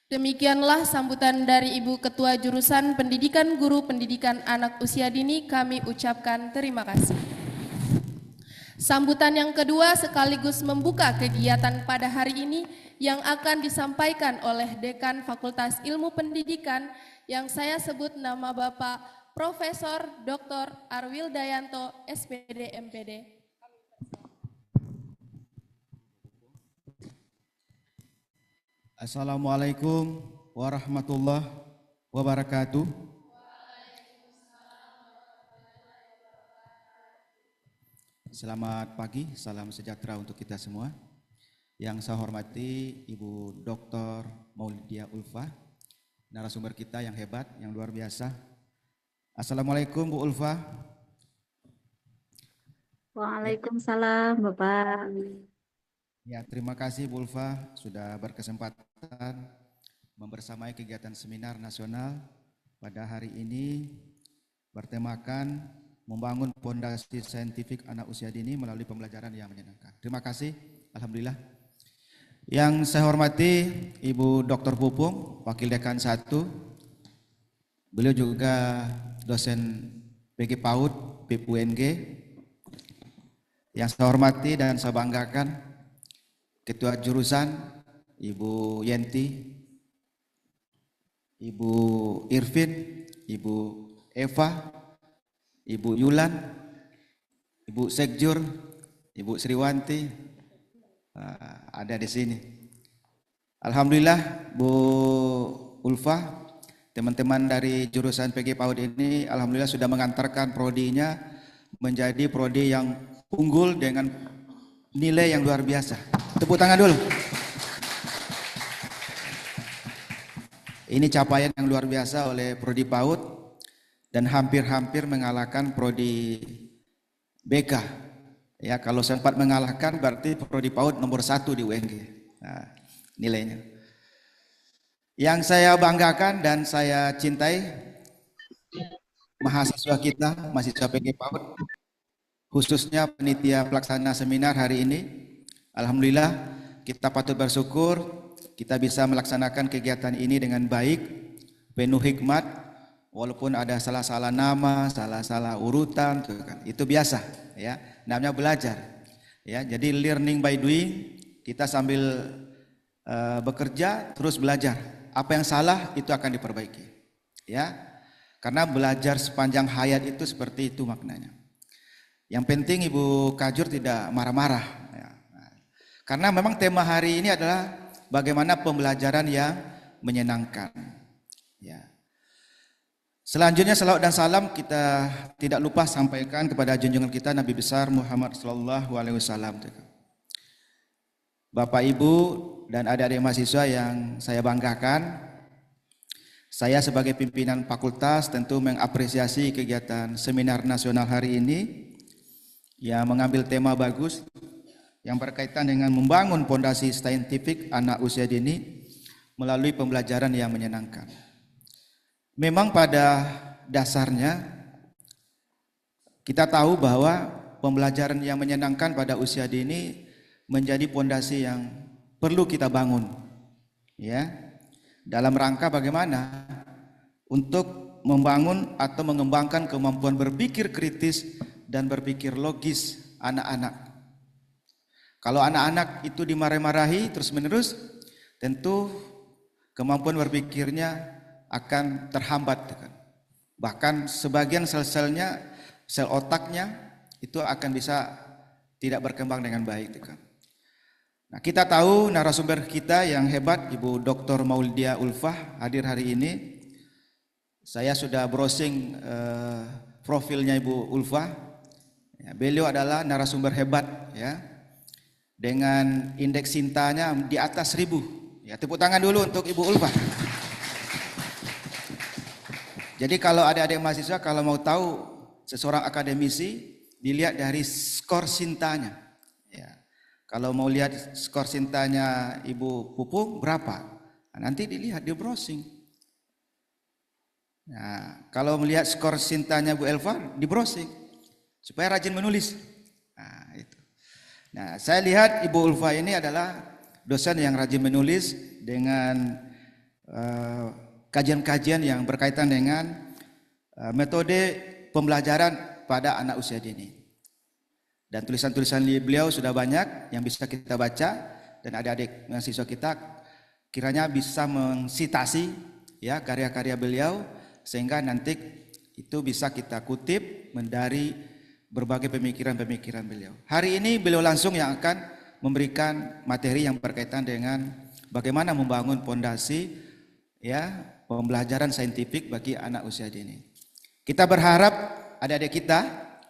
Demikianlah sambutan dari Ibu Ketua Jurusan Pendidikan Guru Pendidikan Anak Usia Dini, kami ucapkan terima kasih. Sambutan yang kedua sekaligus membuka kegiatan pada hari ini yang akan disampaikan oleh Dekan Fakultas Ilmu Pendidikan yang saya sebut nama Bapak Profesor Dr. Arwil Dayanto, SPD MPD. Assalamualaikum warahmatullahi wabarakatuh. Selamat pagi, salam sejahtera untuk kita semua. Yang saya hormati Ibu Dr. Maulidia Ulfa, narasumber kita yang hebat, yang luar biasa. Assalamualaikum Bu Ulfa. Waalaikumsalam Bapak. Ya, terima kasih Bu Ulfa sudah berkesempatan membersamai kegiatan seminar nasional pada hari ini bertemakan membangun fondasi saintifik anak usia dini melalui pembelajaran yang menyenangkan. Terima kasih, alhamdulillah. Yang saya hormati Ibu Dr. Pupung, Wakil Dekan 1. Beliau juga dosen PG PAUD PIP UNG. Yang saya hormati dan saya banggakan Ketua Jurusan Ibu Yenti, Ibu Irvin, Ibu Eva, Ibu Yulan, Ibu Sekjur, Ibu Sriwanti ada di sini. Alhamdulillah Bu Ulfa, teman-teman dari jurusan PG PAUD ini alhamdulillah sudah mengantarkan prodinya menjadi prodi yang unggul dengan nilai yang luar biasa. Tepuk tangan dulu. Ini capaian yang luar biasa oleh prodi PAUD dan hampir-hampir mengalahkan prodi BK. Ya, kalau sempat mengalahkan berarti prodi PAUD nomor 1 di UNG. Nah, nilainya. Yang saya banggakan dan saya cintai mahasiswa kita, mahasiswa PG PAUD, khususnya panitia pelaksana seminar hari ini. Alhamdulillah kita patut bersyukur kita bisa melaksanakan kegiatan ini dengan baik, penuh hikmat, walaupun ada salah-salah nama, salah-salah urutan, itu biasa, ya, namanya belajar, ya. Jadi learning by doing, kita sambil bekerja terus belajar. Apa yang salah itu akan diperbaiki, ya. Karena belajar sepanjang hayat itu seperti itu maknanya. Yang penting Ibu Kajur tidak marah-marah, ya. Karena memang tema hari ini adalah bagaimana pembelajaran yang menyenangkan, ya. Selanjutnya salawat dan salam kita tidak lupa sampaikan kepada junjungan kita Nabi besar Muhammad sallallahu alaihi wasallam. Bapak Ibu dan adik-adik mahasiswa yang saya banggakan, saya sebagai pimpinan fakultas tentu mengapresiasi kegiatan seminar nasional hari ini yang mengambil tema bagus yang berkaitan dengan membangun fondasi saintifik anak usia dini melalui pembelajaran yang menyenangkan. Memang pada dasarnya kita tahu bahwa pembelajaran yang menyenangkan pada usia dini menjadi fondasi yang perlu kita bangun, ya, dalam rangka bagaimana untuk membangun atau mengembangkan kemampuan berpikir kritis dan berpikir logis anak-anak. Kalau anak-anak itu dimarahi terus-menerus, tentu kemampuan berpikirnya akan terhambat. Bahkan sebagian sel-selnya, sel otaknya itu akan bisa tidak berkembang dengan baik. Nah, kita tahu narasumber kita yang hebat, Ibu Dr. Maulidia Ulfa hadir hari ini. Saya sudah browsing profilnya Ibu Ulfa. Ya, beliau adalah narasumber hebat, ya. Dengan indeks cintanya di atas 1000. Ya, tepuk tangan dulu untuk Ibu Ulfa. Jadi kalau adik-adik mahasiswa kalau mau tahu seseorang akademisi, dilihat dari skor cintanya. Ya. Kalau mau lihat skor cintanya Ibu Pupung berapa? Nah, nanti dilihat di browsing. Nah, kalau melihat skor cintanya Bu Elva di browsing supaya rajin menulis. Nah, itu. Nah, saya lihat Ibu Ulfa ini adalah dosen yang rajin menulis dengan kajian-kajian yang berkaitan dengan metode pembelajaran pada anak usia dini. Dan tulisan-tulisan beliau sudah banyak yang bisa kita baca, dan adik-adik mahasiswa kita kiranya bisa mensitasi ya karya-karya beliau, sehingga nanti itu bisa kita kutip dari berbagai pemikiran-pemikiran beliau. Hari ini beliau langsung yang akan memberikan materi yang berkaitan dengan bagaimana membangun pondasi ya pembelajaran saintifik bagi anak usia dini. Kita berharap adik-adik kita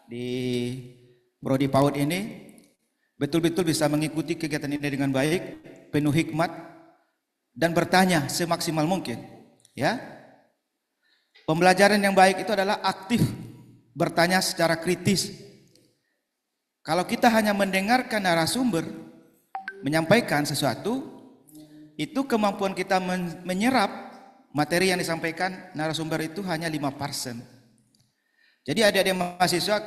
di Prodi PAUD ini betul-betul bisa mengikuti kegiatan ini dengan baik, penuh hikmat, dan bertanya semaksimal mungkin. Ya, pembelajaran yang baik itu adalah aktif, bertanya secara kritis. Kalau kita hanya mendengarkan narasumber menyampaikan sesuatu, itu kemampuan kita menyerap materi yang disampaikan narasumber itu hanya 5%. Jadi adik-adik mahasiswa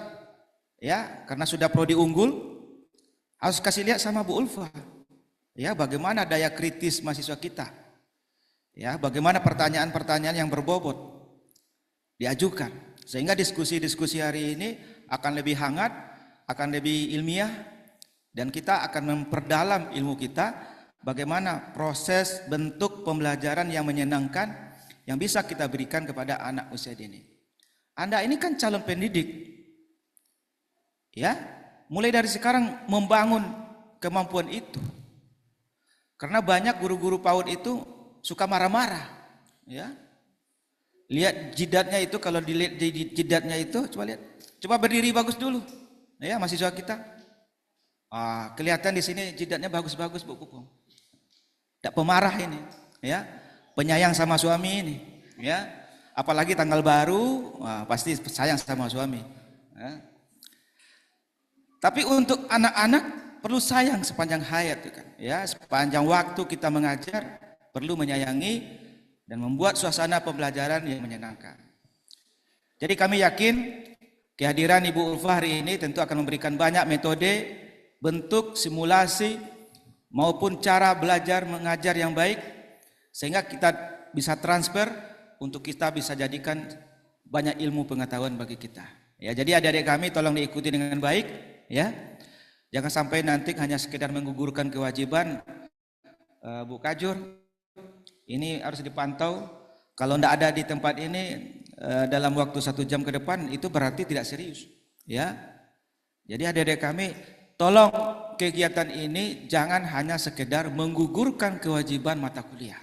ya, karena sudah prodi unggul, harus kasih lihat sama Bu Ulfa. Ya, bagaimana daya kritis mahasiswa kita. Ya, bagaimana pertanyaan-pertanyaan yang berbobot diajukan. Sehingga diskusi-diskusi hari ini akan lebih hangat, akan lebih ilmiah, dan kita akan memperdalam ilmu kita bagaimana proses bentuk pembelajaran yang menyenangkan yang bisa kita berikan kepada anak usia dini. Anda ini kan calon pendidik. Ya, mulai dari sekarang membangun kemampuan itu. Karena banyak guru-guru PAUD itu suka marah-marah, ya. Lihat jidatnya itu, kalau dilihat jidatnya itu, coba berdiri bagus dulu, ya mahasiswa kita. Kelihatan di sini jidatnya bagus-bagus Bu Pupung. Tidak pemarah ini, ya, penyayang sama suami ini, ya. Apalagi tanggal baru, pasti sayang sama suami. Ya. Tapi untuk anak-anak perlu sayang sepanjang hayat, kan? Ya, sepanjang waktu kita mengajar perlu menyayangi dan membuat suasana pembelajaran yang menyenangkan. Jadi kami yakin kehadiran Ibu Ulfa hari ini tentu akan memberikan banyak metode, bentuk, simulasi maupun cara belajar mengajar yang baik, sehingga kita bisa transfer untuk kita bisa jadikan banyak ilmu pengetahuan bagi kita. Ya, jadi adik-adik kami tolong diikuti dengan baik, ya. Jangan sampai nanti hanya sekedar menggugurkan kewajiban. Bu Kajur, ini harus dipantau. Kalau tidak ada di tempat ini dalam waktu 1 jam ke depan, itu berarti tidak serius, ya. Jadi adik-adik kami tolong kegiatan ini jangan hanya sekedar menggugurkan kewajiban mata kuliah.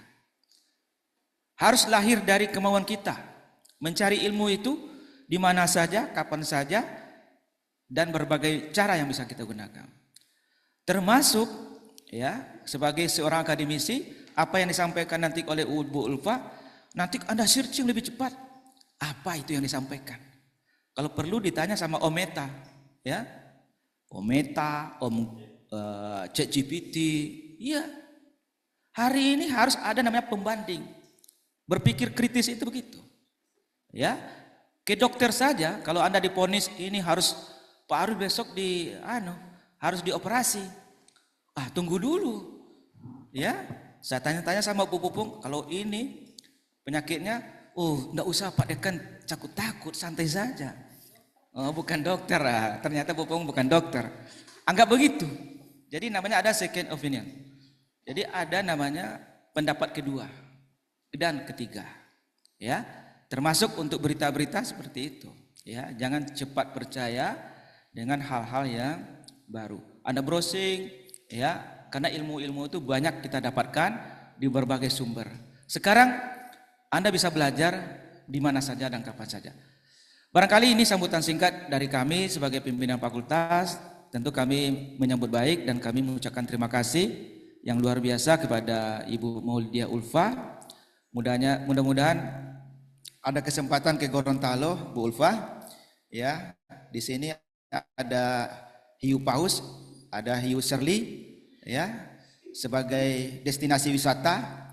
Harus lahir dari kemauan kita mencari ilmu itu di mana saja, kapan saja, dan berbagai cara yang bisa kita gunakan. Termasuk ya sebagai seorang akademisi, apa yang disampaikan nanti oleh Bu Ulfa, nanti Anda searching lebih cepat. Apa itu yang disampaikan? Kalau perlu ditanya sama Om Meta, ya. Om Meta, ChatGPT, iya. Hari ini harus ada namanya pembanding. Berpikir kritis itu begitu. Ya. Ke dokter saja, kalau Anda diponis ini harus Pak Arul besok harus dioperasi. Tunggu dulu. Ya, saya tanya-tanya sama Bu Pupung, kalau ini penyakitnya, enggak usah Pak Dekan takut, santai saja. Bukan dokter, ternyata Bu Pupung bukan dokter. Anggap begitu. Jadi namanya ada second opinion. Jadi ada namanya pendapat kedua dan ketiga. Ya, termasuk untuk berita-berita seperti itu. Ya, jangan cepat percaya dengan hal-hal yang baru. Anda browsing, ya, karena ilmu-ilmu itu banyak kita dapatkan di berbagai sumber. Sekarang Anda bisa belajar di mana saja dan kapan saja. Barangkali ini sambutan singkat dari kami sebagai pimpinan fakultas. Tentu kami menyambut baik dan kami mengucapkan terima kasih yang luar biasa kepada Ibu Maulidia Ulfa. Mudah-mudahan ada kesempatan ke Gorontalo, Bu Ulfa. Ya, di sini ada hiu paus, ada hiu serli, ya, sebagai destinasi wisata.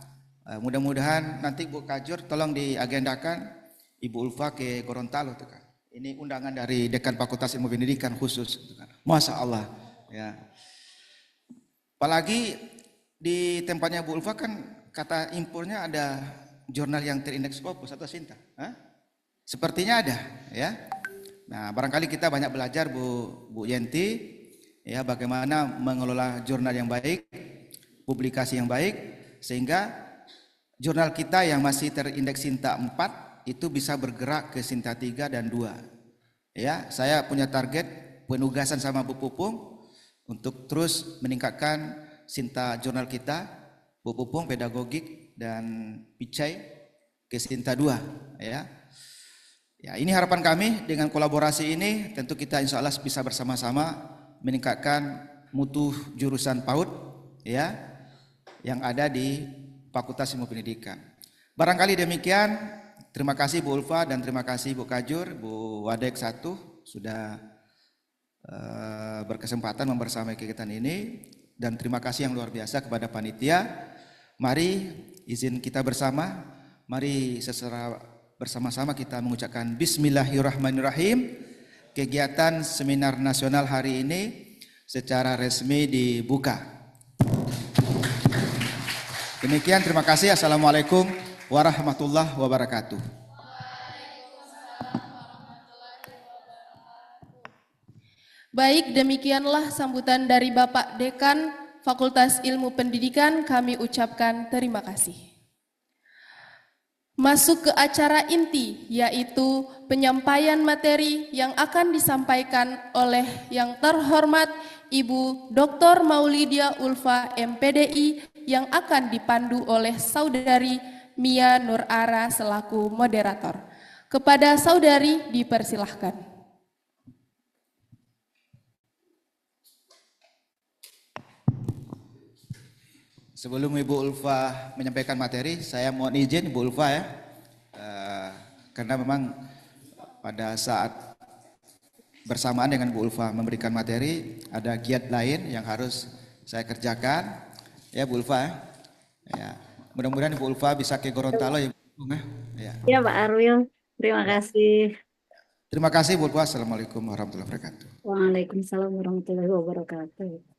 Mudah-mudahan nanti Bu Kajur tolong diagendakan Ibu Ulfa ke Gorontalo, tuh kan. Ini undangan dari Dekan Fakultas Ilmu Pendidikan khusus, tuh kan. Masya Allah, ya. Apalagi di tempatnya Bu Ulfa kan kata impornya ada jurnal yang terindeks Scopus atau Sinta? Hah? Sepertinya ada, ya. Nah, barangkali kita banyak belajar Bu Yenti, ya, bagaimana mengelola jurnal yang baik, publikasi yang baik, sehingga jurnal kita yang masih terindeks Sinta 4 itu bisa bergerak ke Sinta 3 dan 2. Ya, saya punya target penugasan sama Bu Pupung untuk terus meningkatkan Sinta jurnal kita, Bu Pupung pedagogik dan Picai ke Sinta 2, ya. Ya, ini harapan kami. Dengan kolaborasi ini tentu kita insya Allah bisa bersama-sama meningkatkan mutu jurusan PAUD, ya, yang ada di Fakultas Ilmu Pendidikan. Barangkali demikian. Terima kasih Bu Ulfa dan terima kasih Bu Kajur, Bu Wadek 1 sudah berkesempatan membersamai kegiatan ini, dan terima kasih yang luar biasa kepada panitia. Mari izin kita bersama, mari secara bersama-sama kita mengucapkan Bismillahirrahmanirrahim. Kegiatan seminar nasional hari ini secara resmi dibuka. Demikian, terima kasih. Assalamualaikum warahmatullahi wabarakatuh. Baik, demikianlah sambutan dari Bapak Dekan Fakultas Ilmu Pendidikan. Kami ucapkan terima kasih. Masuk ke acara inti, yaitu penyampaian materi yang akan disampaikan oleh yang terhormat Ibu Dr. Maulidia Ulfa MPDI, yang akan dipandu oleh Saudari Mia Nur Ara selaku moderator. Kepada saudari dipersilahkan. Sebelum Ibu Ulfa menyampaikan materi, saya mohon izin Ibu Ulfa, ya, karena memang pada saat bersamaan dengan Bu Ulfa memberikan materi, ada giat lain yang harus saya kerjakan, ya Bu Ulfa, ya. Mudah-mudahan Ibu Ulfa bisa ke Gorontalo, ya. Ya Pak Arwil, terima kasih. Terima kasih Bu Ulfa. Assalamualaikum warahmatullahi wabarakatuh. Waalaikumsalam warahmatullahi wabarakatuh.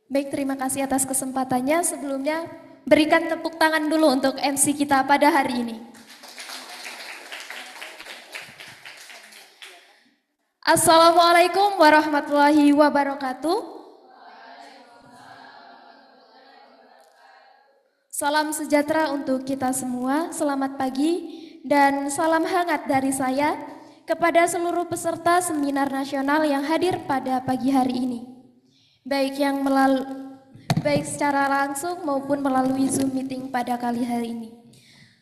Baik, terima kasih atas kesempatannya. Sebelumnya, berikan tepuk tangan dulu untuk MC kita pada hari ini. Assalamualaikum warahmatullahi wabarakatuh. Salam sejahtera untuk kita semua, selamat pagi, dan salam hangat dari saya kepada seluruh peserta seminar nasional yang hadir pada pagi hari ini. Baik secara langsung maupun melalui Zoom meeting pada kali hari ini.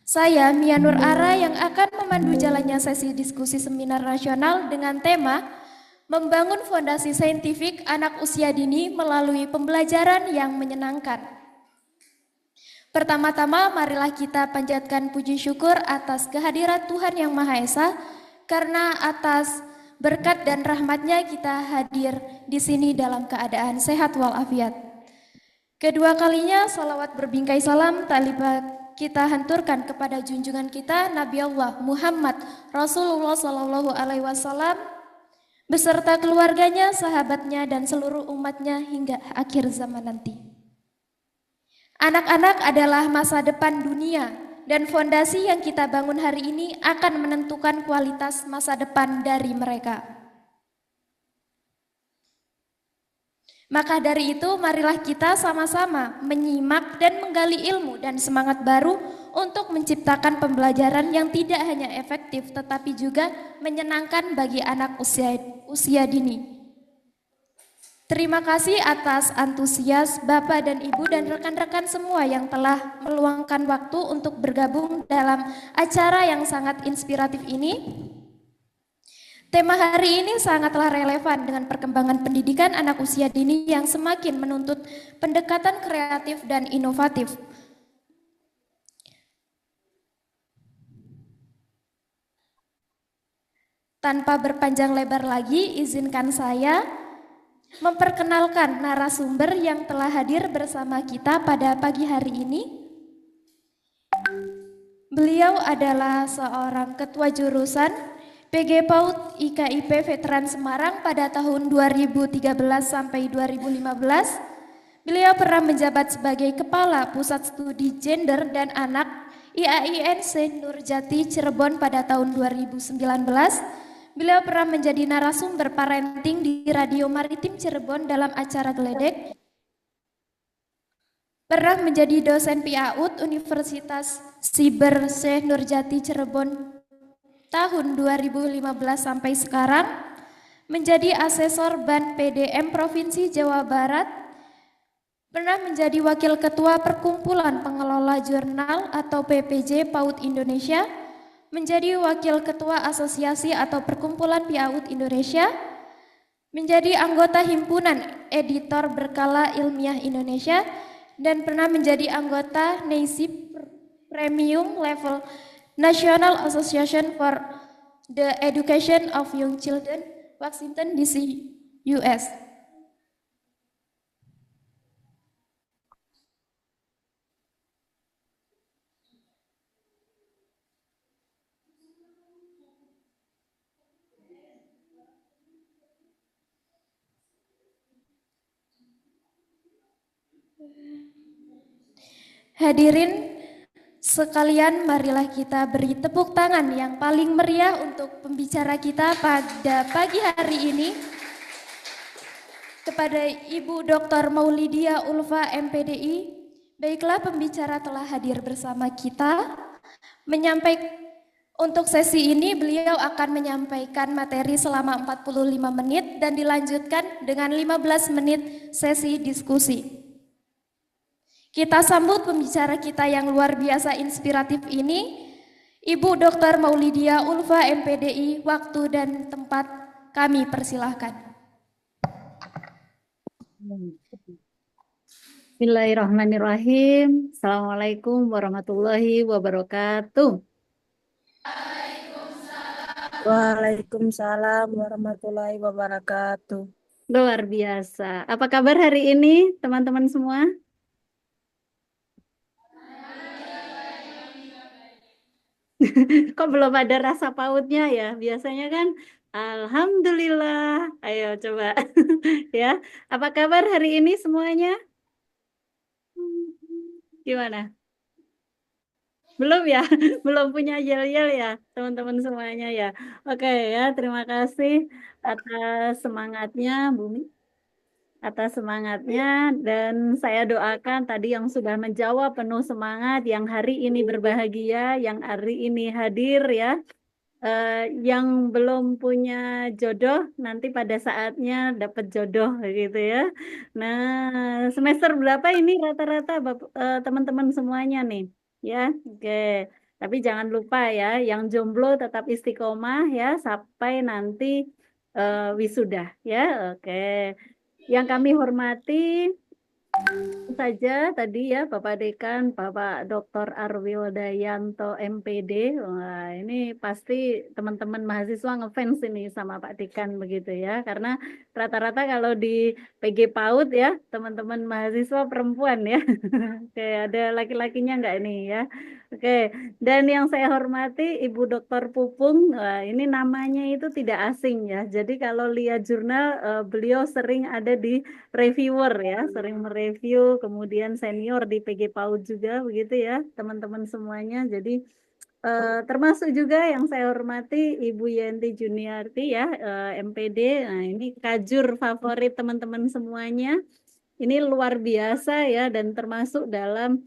Saya Mia Nur Ara yang akan memandu jalannya sesi diskusi seminar nasional dengan tema Membangun Fondasi Saintifik Anak Usia Dini Melalui Pembelajaran yang Menyenangkan. Pertama-tama marilah kita panjatkan puji syukur atas kehadiran Tuhan Yang Maha Esa, karena atas berkat dan rahmatnya kita hadir di sini dalam keadaan sehat walafiat. Kedua kalinya salawat berbingkai salam tak lupa kita hanturkan kepada junjungan kita Nabi Allah Muhammad Rasulullah Sallallahu Alaihi Wasallam beserta keluarganya, sahabatnya, dan seluruh umatnya hingga akhir zaman nanti. Anak-anak adalah masa depan dunia, dan fondasi yang kita bangun hari ini akan menentukan kualitas masa depan dari mereka. Maka dari itu, marilah kita sama-sama menyimak dan menggali ilmu dan semangat baru untuk menciptakan pembelajaran yang tidak hanya efektif, tetapi juga menyenangkan bagi anak usia dini. Terima kasih atas antusias Bapak dan Ibu dan rekan-rekan semua yang telah meluangkan waktu untuk bergabung dalam acara yang sangat inspiratif ini. Tema hari ini sangatlah relevan dengan perkembangan pendidikan anak usia dini yang semakin menuntut pendekatan kreatif dan inovatif. Tanpa berpanjang lebar lagi, izinkan saya memperkenalkan narasumber yang telah hadir bersama kita pada pagi hari ini. Beliau adalah seorang ketua jurusan PG PAUD IKIP Veteran Semarang pada tahun 2013 sampai 2015. Beliau pernah menjabat sebagai Kepala Pusat Studi Gender dan Anak IAIN Nurjati Cirebon pada tahun 2019. Beliau pernah menjadi narasumber parenting di Radio Maritim Cirebon dalam acara Geledek. Pernah menjadi dosen PAUD Universitas Siber Syekh Nurjati Cirebon tahun 2015 sampai sekarang. Menjadi asesor Ban PDM Provinsi Jawa Barat. Pernah menjadi wakil ketua Perkumpulan Pengelola Jurnal atau PPJ PAUD Indonesia. Menjadi wakil ketua asosiasi atau perkumpulan PAUD Indonesia, menjadi anggota himpunan editor berkala ilmiah Indonesia, dan pernah menjadi anggota NACI Premium Level National Association for the Education of Young Children, Washington DC, US. Hadirin sekalian, marilah kita beri tepuk tangan yang paling meriah untuk pembicara kita pada pagi hari ini kepada Ibu Dr. Maulidia Ulfa MPDI. Baiklah, pembicara telah hadir bersama kita. Untuk sesi ini beliau akan menyampaikan materi selama 45 menit dan dilanjutkan dengan 15 menit sesi diskusi. Kita sambut pembicara kita yang luar biasa inspiratif ini, Ibu Dr. Maulidia Ulfa MPDI. Waktu dan tempat kami persilahkan. Bismillahirrahmanirrahim. Assalamualaikum warahmatullahi wabarakatuh. Waalaikumsalam warahmatullahi wabarakatuh. Luar biasa. Apa kabar hari ini, teman-teman semua? Kok belum ada rasa pautnya ya? Biasanya kan alhamdulillah. Ayo coba ya. Apa kabar hari ini semuanya? Gimana? Belum ya? Belum punya yel-yel ya, teman-teman semuanya ya. Oke ya, terima kasih atas semangatnya, Bumi. Atas semangatnya, dan saya doakan tadi yang sudah menjawab penuh semangat, yang hari ini berbahagia, yang hari ini hadir ya, yang belum punya jodoh nanti pada saatnya dapat jodoh gitu ya. Nah, semester berapa ini rata-rata teman-teman semuanya nih ya? Oke. Tapi jangan lupa ya, yang jomblo tetap istiqomah ya sampai nanti wisuda ya. Oke. Yang kami hormati saja tadi ya Bapak Dekan, Bapak Dr. Arwil Dayanto MPD. Wah, ini pasti teman-teman mahasiswa ngefans ini sama Pak Dekan begitu ya. Karena rata-rata kalau di PG PAUD ya, teman-teman mahasiswa perempuan ya. Oke, ada laki-lakinya enggak ini ya? Oke, dan yang saya hormati Ibu Dr. Pupung, wah, ini namanya itu tidak asing ya. Jadi kalau lihat jurnal, beliau sering ada di reviewer ya, sering mereview, kemudian senior di PG PAUD juga begitu ya, teman-teman semuanya. Jadi termasuk juga yang saya hormati Ibu Yenti Juniarti ya, MPD. Nah, ini kajur favorit teman-teman semuanya. Ini luar biasa ya, dan termasuk dalam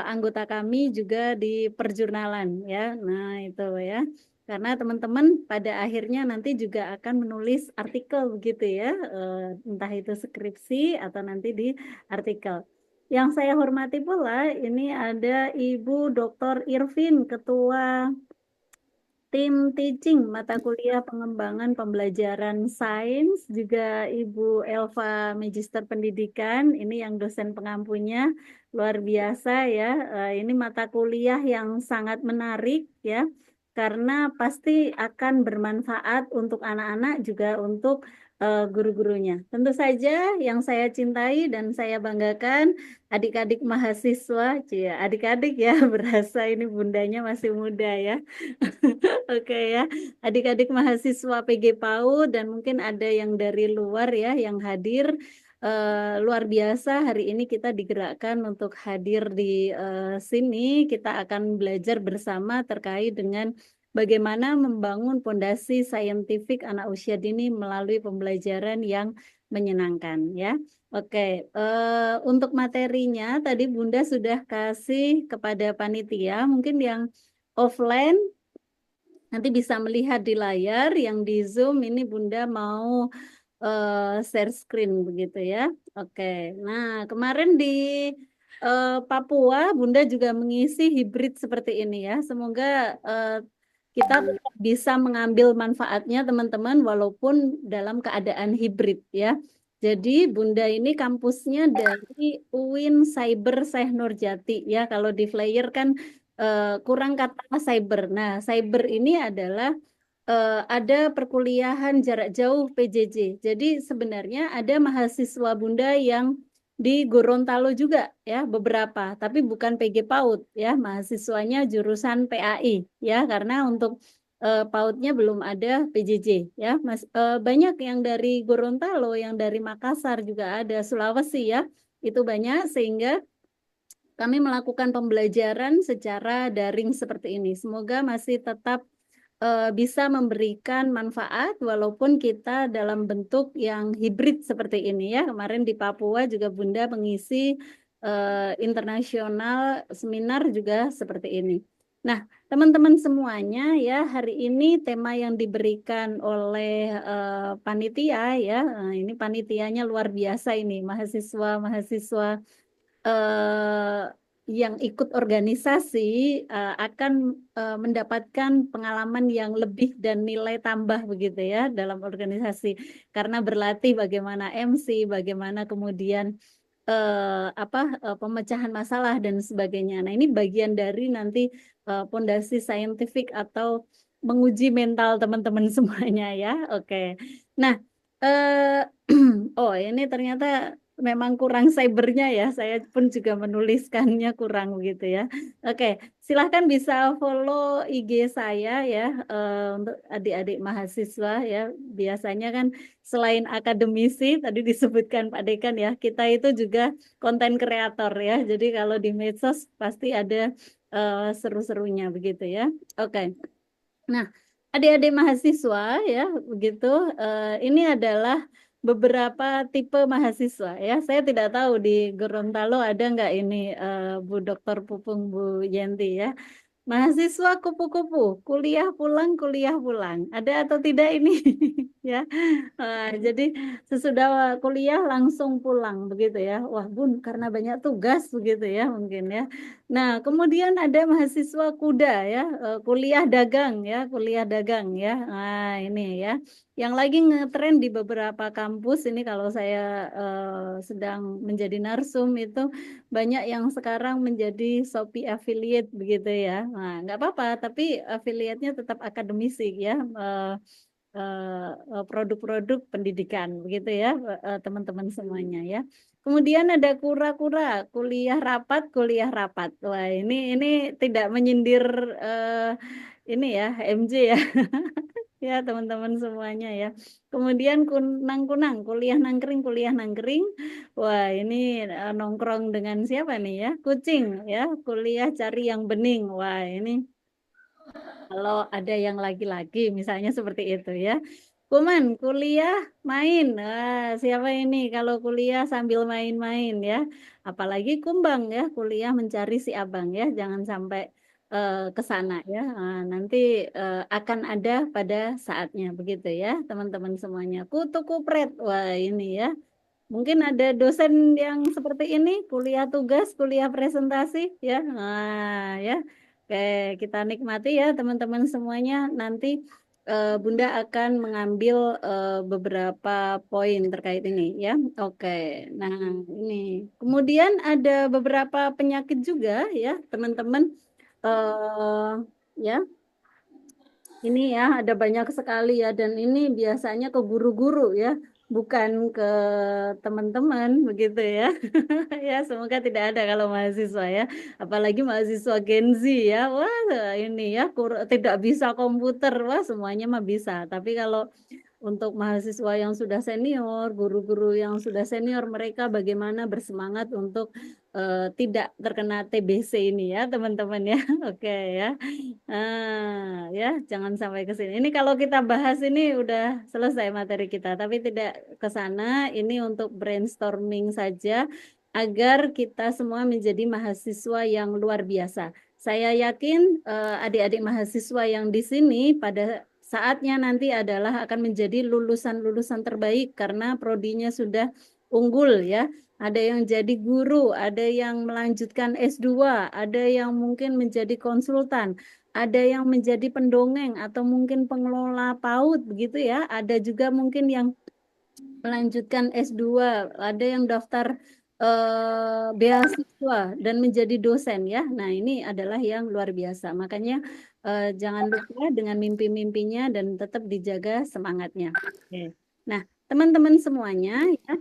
anggota kami juga di perjurnalan ya. Nah, itu ya. Karena teman-teman pada akhirnya nanti juga akan menulis artikel begitu ya, entah itu skripsi atau nanti di artikel. Yang saya hormati pula ini ada Ibu Dr. Irvin, Ketua tim teaching mata kuliah pengembangan pembelajaran sains, juga Ibu Elva Magister Pendidikan, ini yang dosen pengampunya, luar biasa ya. Ini mata kuliah yang sangat menarik ya, karena pasti akan bermanfaat untuk anak-anak juga untuk guru-gurunya. Tentu saja yang saya cintai dan saya banggakan adik-adik mahasiswa, adik-adik ya, berasa ini bundanya masih muda ya. Oke ya, adik-adik mahasiswa PG PAUD dan mungkin ada yang dari luar ya yang hadir. Luar biasa hari ini kita digerakkan untuk hadir di sini. Kita akan belajar bersama terkait dengan bagaimana membangun pondasi saintifik anak usia dini melalui pembelajaran yang menyenangkan ya. Oke, untuk materinya tadi Bunda sudah kasih kepada panitia, mungkin yang offline nanti bisa melihat di layar, yang di Zoom ini Bunda mau share screen begitu ya. Oke, nah kemarin di Papua Bunda juga mengisi hibrid seperti ini ya. Semoga kita tetap bisa mengambil manfaatnya teman-teman walaupun dalam keadaan hibrid ya. Jadi Bunda ini kampusnya dari UIN Cyber Syekh Nurjati ya. Kalau di flyer kan kurang kata cyber. Nah, cyber ini adalah ada perkuliahan jarak jauh PJJ. Jadi sebenarnya ada mahasiswa Bunda yang di Gorontalo juga ya beberapa, tapi bukan PG PAUD ya, mahasiswanya jurusan PAI ya, karena untuk PAUDnya belum ada PJJ ya. Banyak yang dari Gorontalo, yang dari Makassar juga ada, Sulawesi ya, itu banyak sehingga kami melakukan pembelajaran secara daring seperti ini. Semoga masih tetap bisa memberikan manfaat walaupun kita dalam bentuk yang hibrid seperti ini ya. Kemarin di Papua juga Bunda mengisi internasional seminar juga seperti ini. Nah, teman-teman semuanya ya, hari ini tema yang diberikan oleh panitia ya, ini panitianya luar biasa ini, mahasiswa-mahasiswa yang ikut organisasi akan mendapatkan pengalaman yang lebih dan nilai tambah begitu ya dalam organisasi, karena berlatih bagaimana MC, bagaimana kemudian pemecahan masalah dan sebagainya. Nah, ini bagian dari nanti pondasi saintifik atau menguji mental teman-teman semuanya ya. Oke. Nah, oh ini ternyata memang kurang cybernya ya. Saya pun juga menuliskannya kurang begitu ya. Oke, silahkan bisa follow IG saya ya untuk adik-adik mahasiswa ya. Biasanya kan selain akademisi tadi disebutkan Pak Dekan ya, kita itu juga konten kreator ya. Jadi kalau di medsos pasti ada seru-serunya begitu ya. Oke. Nah, adik-adik mahasiswa ya, begitu. Ini adalah beberapa tipe mahasiswa ya. Saya tidak tahu di Gorontalo ada nggak ini Bu Dr. Pupung, Bu Yenti ya. Mahasiswa kupu-kupu, kuliah pulang. Ada atau tidak ini? Ya. Jadi sesudah kuliah langsung pulang begitu ya. Wah, Bun, karena banyak tugas begitu ya mungkin ya. Nah, kemudian ada mahasiswa kuda ya, kuliah dagang ya. Nah, ini ya. Yang lagi ngetren di beberapa kampus ini kalau saya sedang menjadi narsum itu banyak yang sekarang menjadi Shopee affiliate begitu ya. Nah, nggak apa-apa, tapi affiliate-nya tetap akademisi ya. Produk-produk pendidikan begitu ya teman-teman semuanya ya. Kemudian ada kura-kura, kuliah rapat. Wah, ini tidak menyindir ini ya, MJ ya. Ya, teman-teman semuanya ya. Kemudian kunang-kunang, kuliah nangkring. Wah, ini nongkrong dengan siapa nih ya? Kucing ya, kuliah cari yang bening. Wah, ini kalau ada yang laki-laki misalnya seperti itu ya. Kuman, kuliah main. Wah, siapa ini kalau kuliah sambil main-main ya. Apalagi kumbang ya, kuliah mencari si abang ya. Jangan sampai ke sana ya. Nah, nanti akan ada pada saatnya begitu ya, teman-teman semuanya. Kutu kupret. Wah, ini ya. Mungkin ada dosen yang seperti ini, kuliah tugas, kuliah presentasi ya. Nah, ya. Oke, kita nikmati ya teman-teman semuanya. Nanti Bunda akan mengambil beberapa poin terkait ini ya. Oke, nah ini. Kemudian ada beberapa penyakit juga ya teman-teman. Ya, ini ya ada banyak sekali ya dan ini biasanya ke guru-guru ya, bukan ke teman-teman begitu ya. Ya, semoga tidak ada kalau mahasiswa ya. Apalagi mahasiswa Gen Z ya. Wah, ini ya tidak bisa komputer. Wah, semuanya mah bisa. Tapi kalau untuk mahasiswa yang sudah senior, guru-guru yang sudah senior, mereka bagaimana bersemangat untuk tidak terkena TBC ini ya, teman-teman ya. Oke ya. Ya, jangan sampai ke sini. Ini kalau kita bahas ini udah selesai materi kita, tapi tidak ke sana. Ini untuk brainstorming saja agar kita semua menjadi mahasiswa yang luar biasa. Saya yakin adik-adik mahasiswa yang di sini pada saatnya nanti adalah akan menjadi lulusan-lulusan terbaik karena prodinya sudah unggul ya. Ada yang jadi guru, ada yang melanjutkan S2, ada yang mungkin menjadi konsultan, ada yang menjadi pendongeng atau mungkin pengelola PAUD begitu ya. Ada juga mungkin yang melanjutkan S2, ada yang daftar beasiswa dan menjadi dosen ya. Nah, ini adalah yang luar biasa. Makanya jangan lupa dengan mimpi-mimpinya dan tetap dijaga semangatnya. Oke. Nah, teman-teman semuanya ya,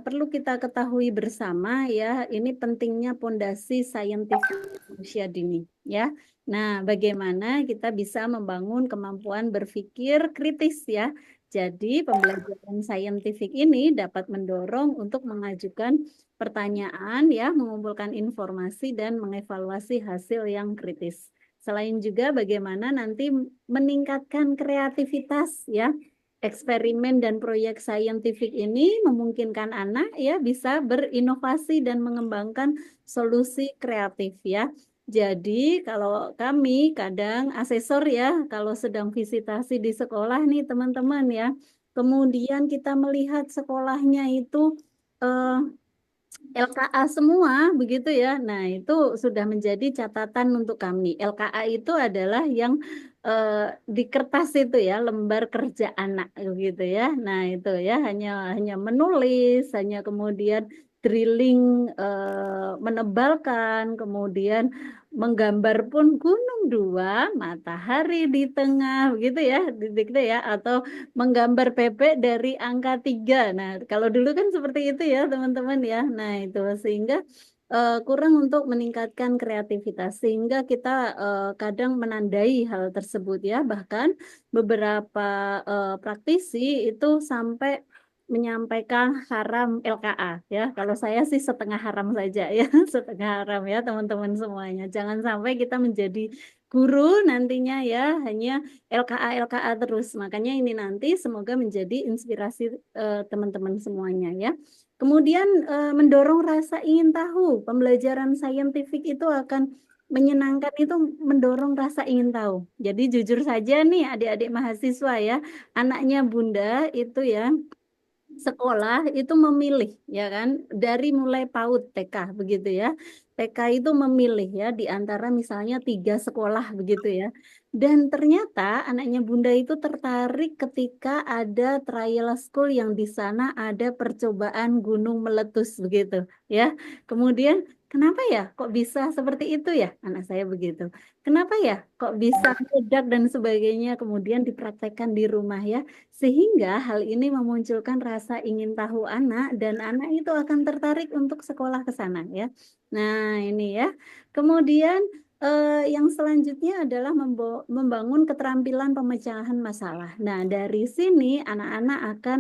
perlu kita ketahui bersama ya, ini pentingnya pondasi saintifik usia dini ya. Nah, bagaimana kita bisa membangun kemampuan berpikir kritis ya. Jadi, pembelajaran saintifik ini dapat mendorong untuk mengajukan pertanyaan ya, mengumpulkan informasi dan mengevaluasi hasil yang kritis. Selain juga bagaimana nanti meningkatkan kreativitas ya. Eksperimen dan proyek saintifik ini memungkinkan anak ya bisa berinovasi dan mengembangkan solusi kreatif ya. Jadi kalau kami kadang asesor ya, kalau sedang visitasi di sekolah nih teman-teman ya, kemudian kita melihat sekolahnya itu eh, LKA semua begitu ya. Nah, itu sudah menjadi catatan untuk kami. LKA itu adalah yang di kertas itu ya, lembar kerja anak gitu ya. Nah, itu ya hanya menulis, hanya kemudian drilling menebalkan, kemudian menggambar pun gunung dua, matahari di tengah begitu ya, gitu ya atau menggambar bebek dari angka 3. Nah, kalau dulu kan seperti itu ya, teman-teman ya. Nah, itu sehingga kurang untuk meningkatkan kreativitas sehingga kita kadang menandai hal tersebut ya. Bahkan beberapa praktisi itu sampai menyampaikan haram LKA ya. Kalau saya sih setengah haram saja ya, setengah haram ya teman-teman semuanya. Jangan sampai kita menjadi guru nantinya ya hanya LKA LKA terus. Makanya ini nanti semoga menjadi inspirasi teman-teman semuanya ya. Kemudian mendorong rasa ingin tahu. Pembelajaran saintifik itu akan menyenangkan itu mendorong rasa ingin tahu. Jadi jujur saja nih adik-adik mahasiswa ya, anaknya Bunda itu ya sekolah itu memilih ya kan dari mulai PAUD TK begitu ya. TK itu memilih ya di antara misalnya 3 sekolah begitu ya. Dan ternyata anaknya Bunda itu tertarik ketika ada trial school yang di sana ada percobaan gunung meletus begitu ya. Kemudian kenapa ya kok bisa seperti itu ya anak saya begitu. Kenapa ya kok bisa meledak dan sebagainya kemudian dipraktekkan di rumah ya. Sehingga hal ini memunculkan rasa ingin tahu anak dan anak itu akan tertarik untuk sekolah ke sana ya. Nah, ini ya. Kemudian yang selanjutnya adalah membangun keterampilan pemecahan masalah. Nah, dari sini anak-anak akan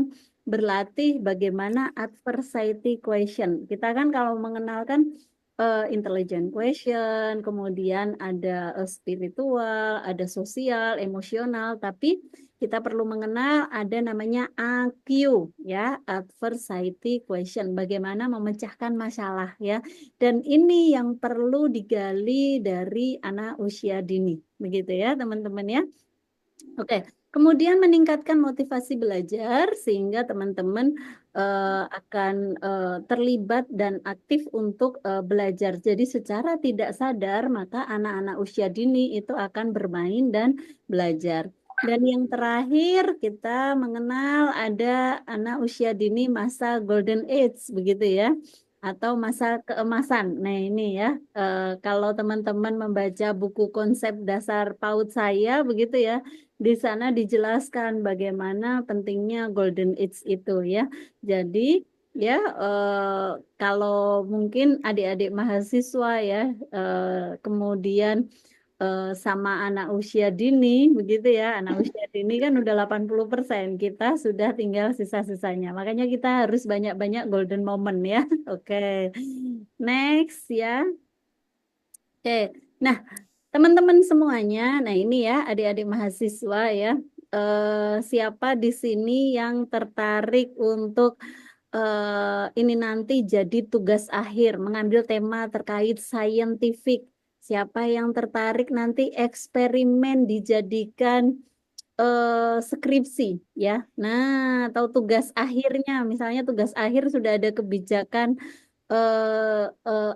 berlatih bagaimana adversity question. Kita kan kalau mengenalkan intelligent question, kemudian ada spiritual, ada sosial, emosional, tapi kita perlu mengenal ada namanya AQ ya, adversity question, bagaimana memecahkan masalah ya. Dan ini yang perlu digali dari anak usia dini, begitu ya teman-teman ya. Oke, Kemudian meningkatkan motivasi belajar sehingga teman-teman akan terlibat dan aktif untuk belajar. Jadi secara tidak sadar maka anak-anak usia dini itu akan bermain dan belajar. Dan yang terakhir kita mengenal ada anak usia dini masa golden age begitu ya, atau masa keemasan. Nah ini ya, kalau teman-teman membaca buku konsep dasar PAUD saya begitu ya, di sana dijelaskan bagaimana pentingnya golden age itu ya. Jadi ya, kalau mungkin adik-adik mahasiswa ya, kemudian sama anak usia dini begitu ya, anak usia dini kan udah 80%, kita sudah tinggal sisa-sisanya. Makanya kita harus banyak-banyak golden moment ya. Oke. Next ya. Oke. Nah, teman-teman semuanya, nah ini ya adik-adik mahasiswa ya, siapa di sini yang tertarik untuk ini nanti jadi tugas akhir mengambil tema terkait scientific? Siapa yang tertarik nanti eksperimen dijadikan skripsi ya? Nah, atau tugas akhirnya, misalnya tugas akhir sudah ada kebijakan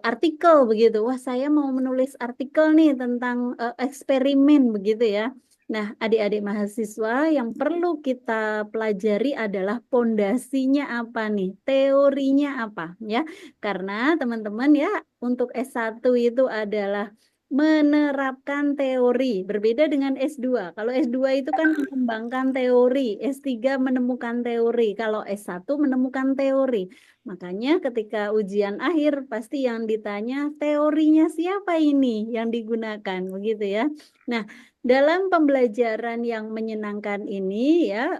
artikel begitu. Wah, saya mau menulis artikel nih tentang eksperimen begitu ya. Nah, adik-adik mahasiswa yang perlu kita pelajari adalah pondasinya apa nih, teorinya apa ya. Karena teman-teman ya, untuk S1 itu adalah menerapkan teori, berbeda dengan S2. Kalau S2 itu kan mengembangkan teori, S3 menemukan teori, kalau S1 menemukan teori. Makanya ketika ujian akhir pasti yang ditanya teorinya siapa ini yang digunakan begitu ya. Nah, dalam pembelajaran yang menyenangkan ini ya,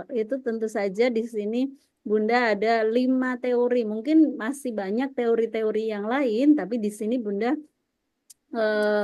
itu tentu saja di sini Bunda ada 5 teori. Mungkin masih banyak teori-teori yang lain, tapi di sini Bunda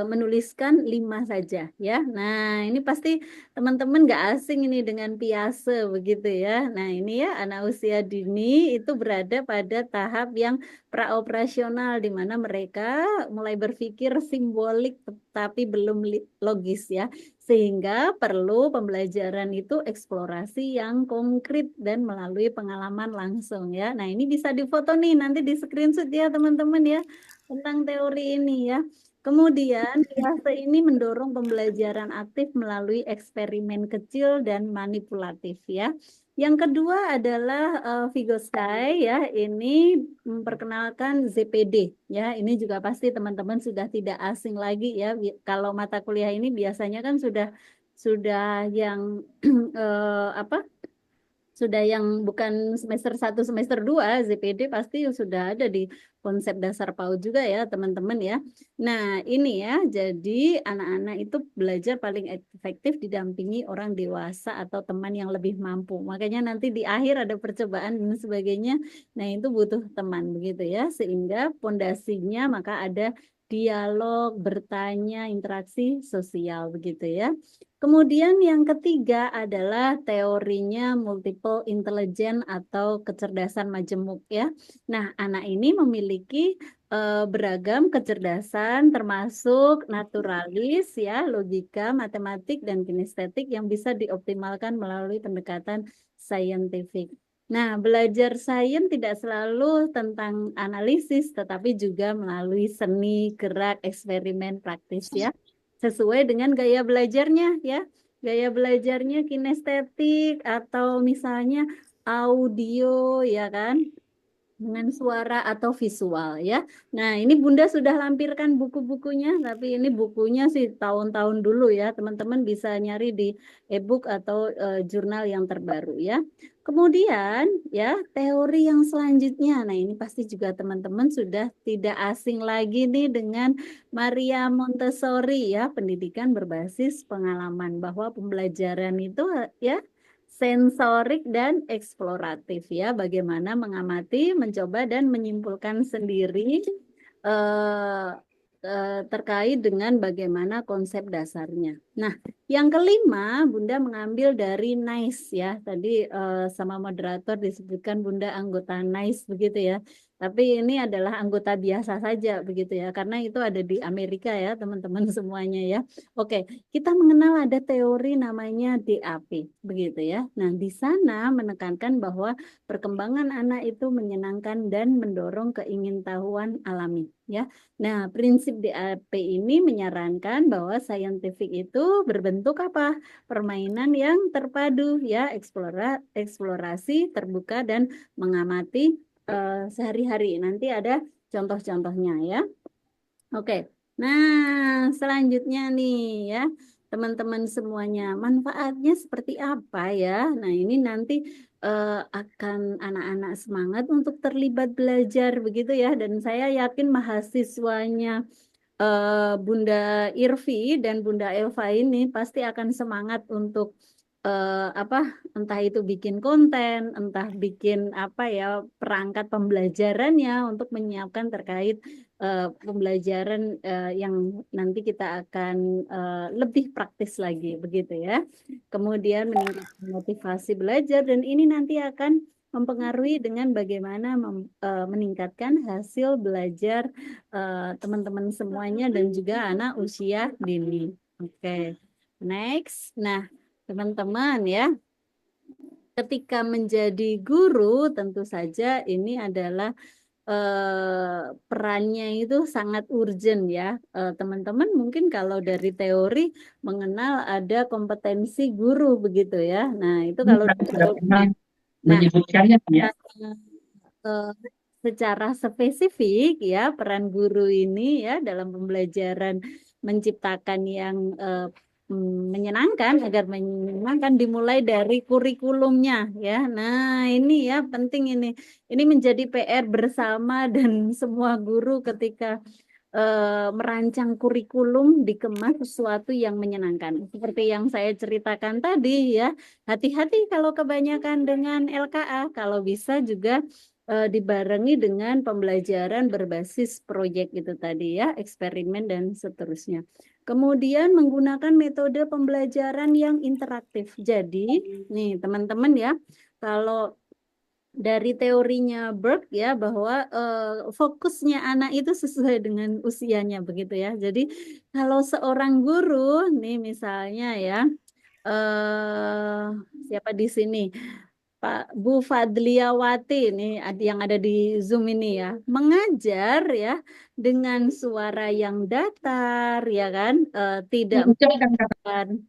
menuliskan 5 saja ya. Nah, ini pasti teman-teman nggak asing ini dengan Piase begitu ya. Nah, ini ya anak usia dini itu berada pada tahap yang praoperasional di mana mereka mulai berpikir simbolik tetapi belum logis ya. Sehingga perlu pembelajaran itu eksplorasi yang konkret dan melalui pengalaman langsung ya. Nah, ini bisa difoto nih, nanti di screenshot ya teman-teman ya tentang teori ini ya. Kemudian, Piase ini mendorong pembelajaran aktif melalui eksperimen kecil dan manipulatif ya. Yang kedua adalah Vygotsky ya, ini memperkenalkan ZPD ya. Ini juga pasti teman-teman sudah tidak asing lagi ya. Kalau mata kuliah ini biasanya kan sudah yang apa? Sudah yang bukan semester 1, semester 2, ZPD pasti sudah ada di konsep dasar PAUD juga ya teman-teman ya. Nah ini ya, jadi anak-anak itu belajar paling efektif didampingi orang dewasa atau teman yang lebih mampu. Makanya nanti di akhir ada percobaan dan sebagainya, nah itu butuh teman begitu ya. Sehingga pondasinya maka ada dialog, bertanya, interaksi sosial begitu ya. Kemudian yang ketiga adalah teorinya multiple intelligence atau kecerdasan majemuk ya. Nah, anak ini memiliki beragam kecerdasan termasuk naturalis ya, logika, matematik dan kinestetik yang bisa dioptimalkan melalui pendekatan scientific. Nah, belajar sains tidak selalu tentang analisis tetapi juga melalui seni, gerak, eksperimen, praktis ya, sesuai dengan gaya belajarnya ya. Gaya belajarnya kinestetik atau misalnya audio ya kan, dengan suara atau visual ya. Nah, ini Bunda sudah lampirkan buku-bukunya, tapi ini bukunya sih tahun-tahun dulu ya. Teman-teman bisa nyari di e-book atau jurnal yang terbaru ya. Kemudian ya, teori yang selanjutnya. Nah, ini pasti juga teman-teman sudah tidak asing lagi nih dengan Maria Montessori ya, pendidikan berbasis pengalaman, bahwa pembelajaran itu ya sensorik dan eksploratif ya, bagaimana mengamati, mencoba dan menyimpulkan sendiri terkait dengan bagaimana konsep dasarnya. Nah, yang kelima Bunda mengambil dari NICE ya. Tadi sama moderator disebutkan Bunda anggota NICE begitu ya. Tapi ini adalah anggota biasa saja begitu ya, karena itu ada di Amerika ya teman-teman semuanya ya. Oke, kita mengenal ada teori namanya DAP begitu ya. Nah, di sana menekankan bahwa perkembangan anak itu menyenangkan dan mendorong keingintahuan alami ya. Nah, prinsip DAP ini menyarankan bahwa scientific itu berbentuk apa? Permainan yang terpadu ya, eksplorasi terbuka dan mengamati sehari-hari. Nanti ada contoh-contohnya ya. Oke. Nah, selanjutnya nih ya, teman-teman semuanya, manfaatnya seperti apa ya? Nah, ini nanti akan anak-anak semangat untuk terlibat belajar begitu ya. Dan saya yakin mahasiswanya Bunda Irvi dan Bunda Elva ini pasti akan semangat untuk entah itu bikin konten, entah bikin apa ya perangkat pembelajarannya untuk menyiapkan terkait pembelajaran yang nanti kita akan lebih praktis lagi begitu ya. Kemudian meningkatkan motivasi belajar dan ini nanti akan mempengaruhi dengan bagaimana meningkatkan hasil belajar teman-teman semuanya dan juga anak usia dini. Oke, next. Nah, teman-teman ya, ketika menjadi guru tentu saja ini adalah perannya itu sangat urgent ya. Teman-teman mungkin kalau dari teori mengenal ada kompetensi guru begitu ya. Nah, itu kalau menyebutkannya ya. Secara spesifik ya peran guru ini ya dalam pembelajaran menciptakan yang menyenangkan agar menyenangkan dimulai dari kurikulumnya ya. Nah, ini ya penting ini. Ini menjadi PR bersama dan semua guru ketika merancang kurikulum dikemas sesuatu yang menyenangkan. Seperti yang saya ceritakan tadi ya, hati-hati kalau kebanyakan dengan LKA, kalau bisa juga dibarengi dengan pembelajaran berbasis proyek itu tadi ya, eksperimen dan seterusnya. Kemudian menggunakan metode pembelajaran yang interaktif. Jadi, nih teman-teman ya, kalau dari teorinya Burke ya bahwa fokusnya anak itu sesuai dengan usianya begitu ya. Jadi kalau seorang guru nih misalnya ya siapa di sini Pak Bu Fadliawati ini yang ada di Zoom ini ya mengajar ya dengan suara yang datar ya kan tidak menggunakan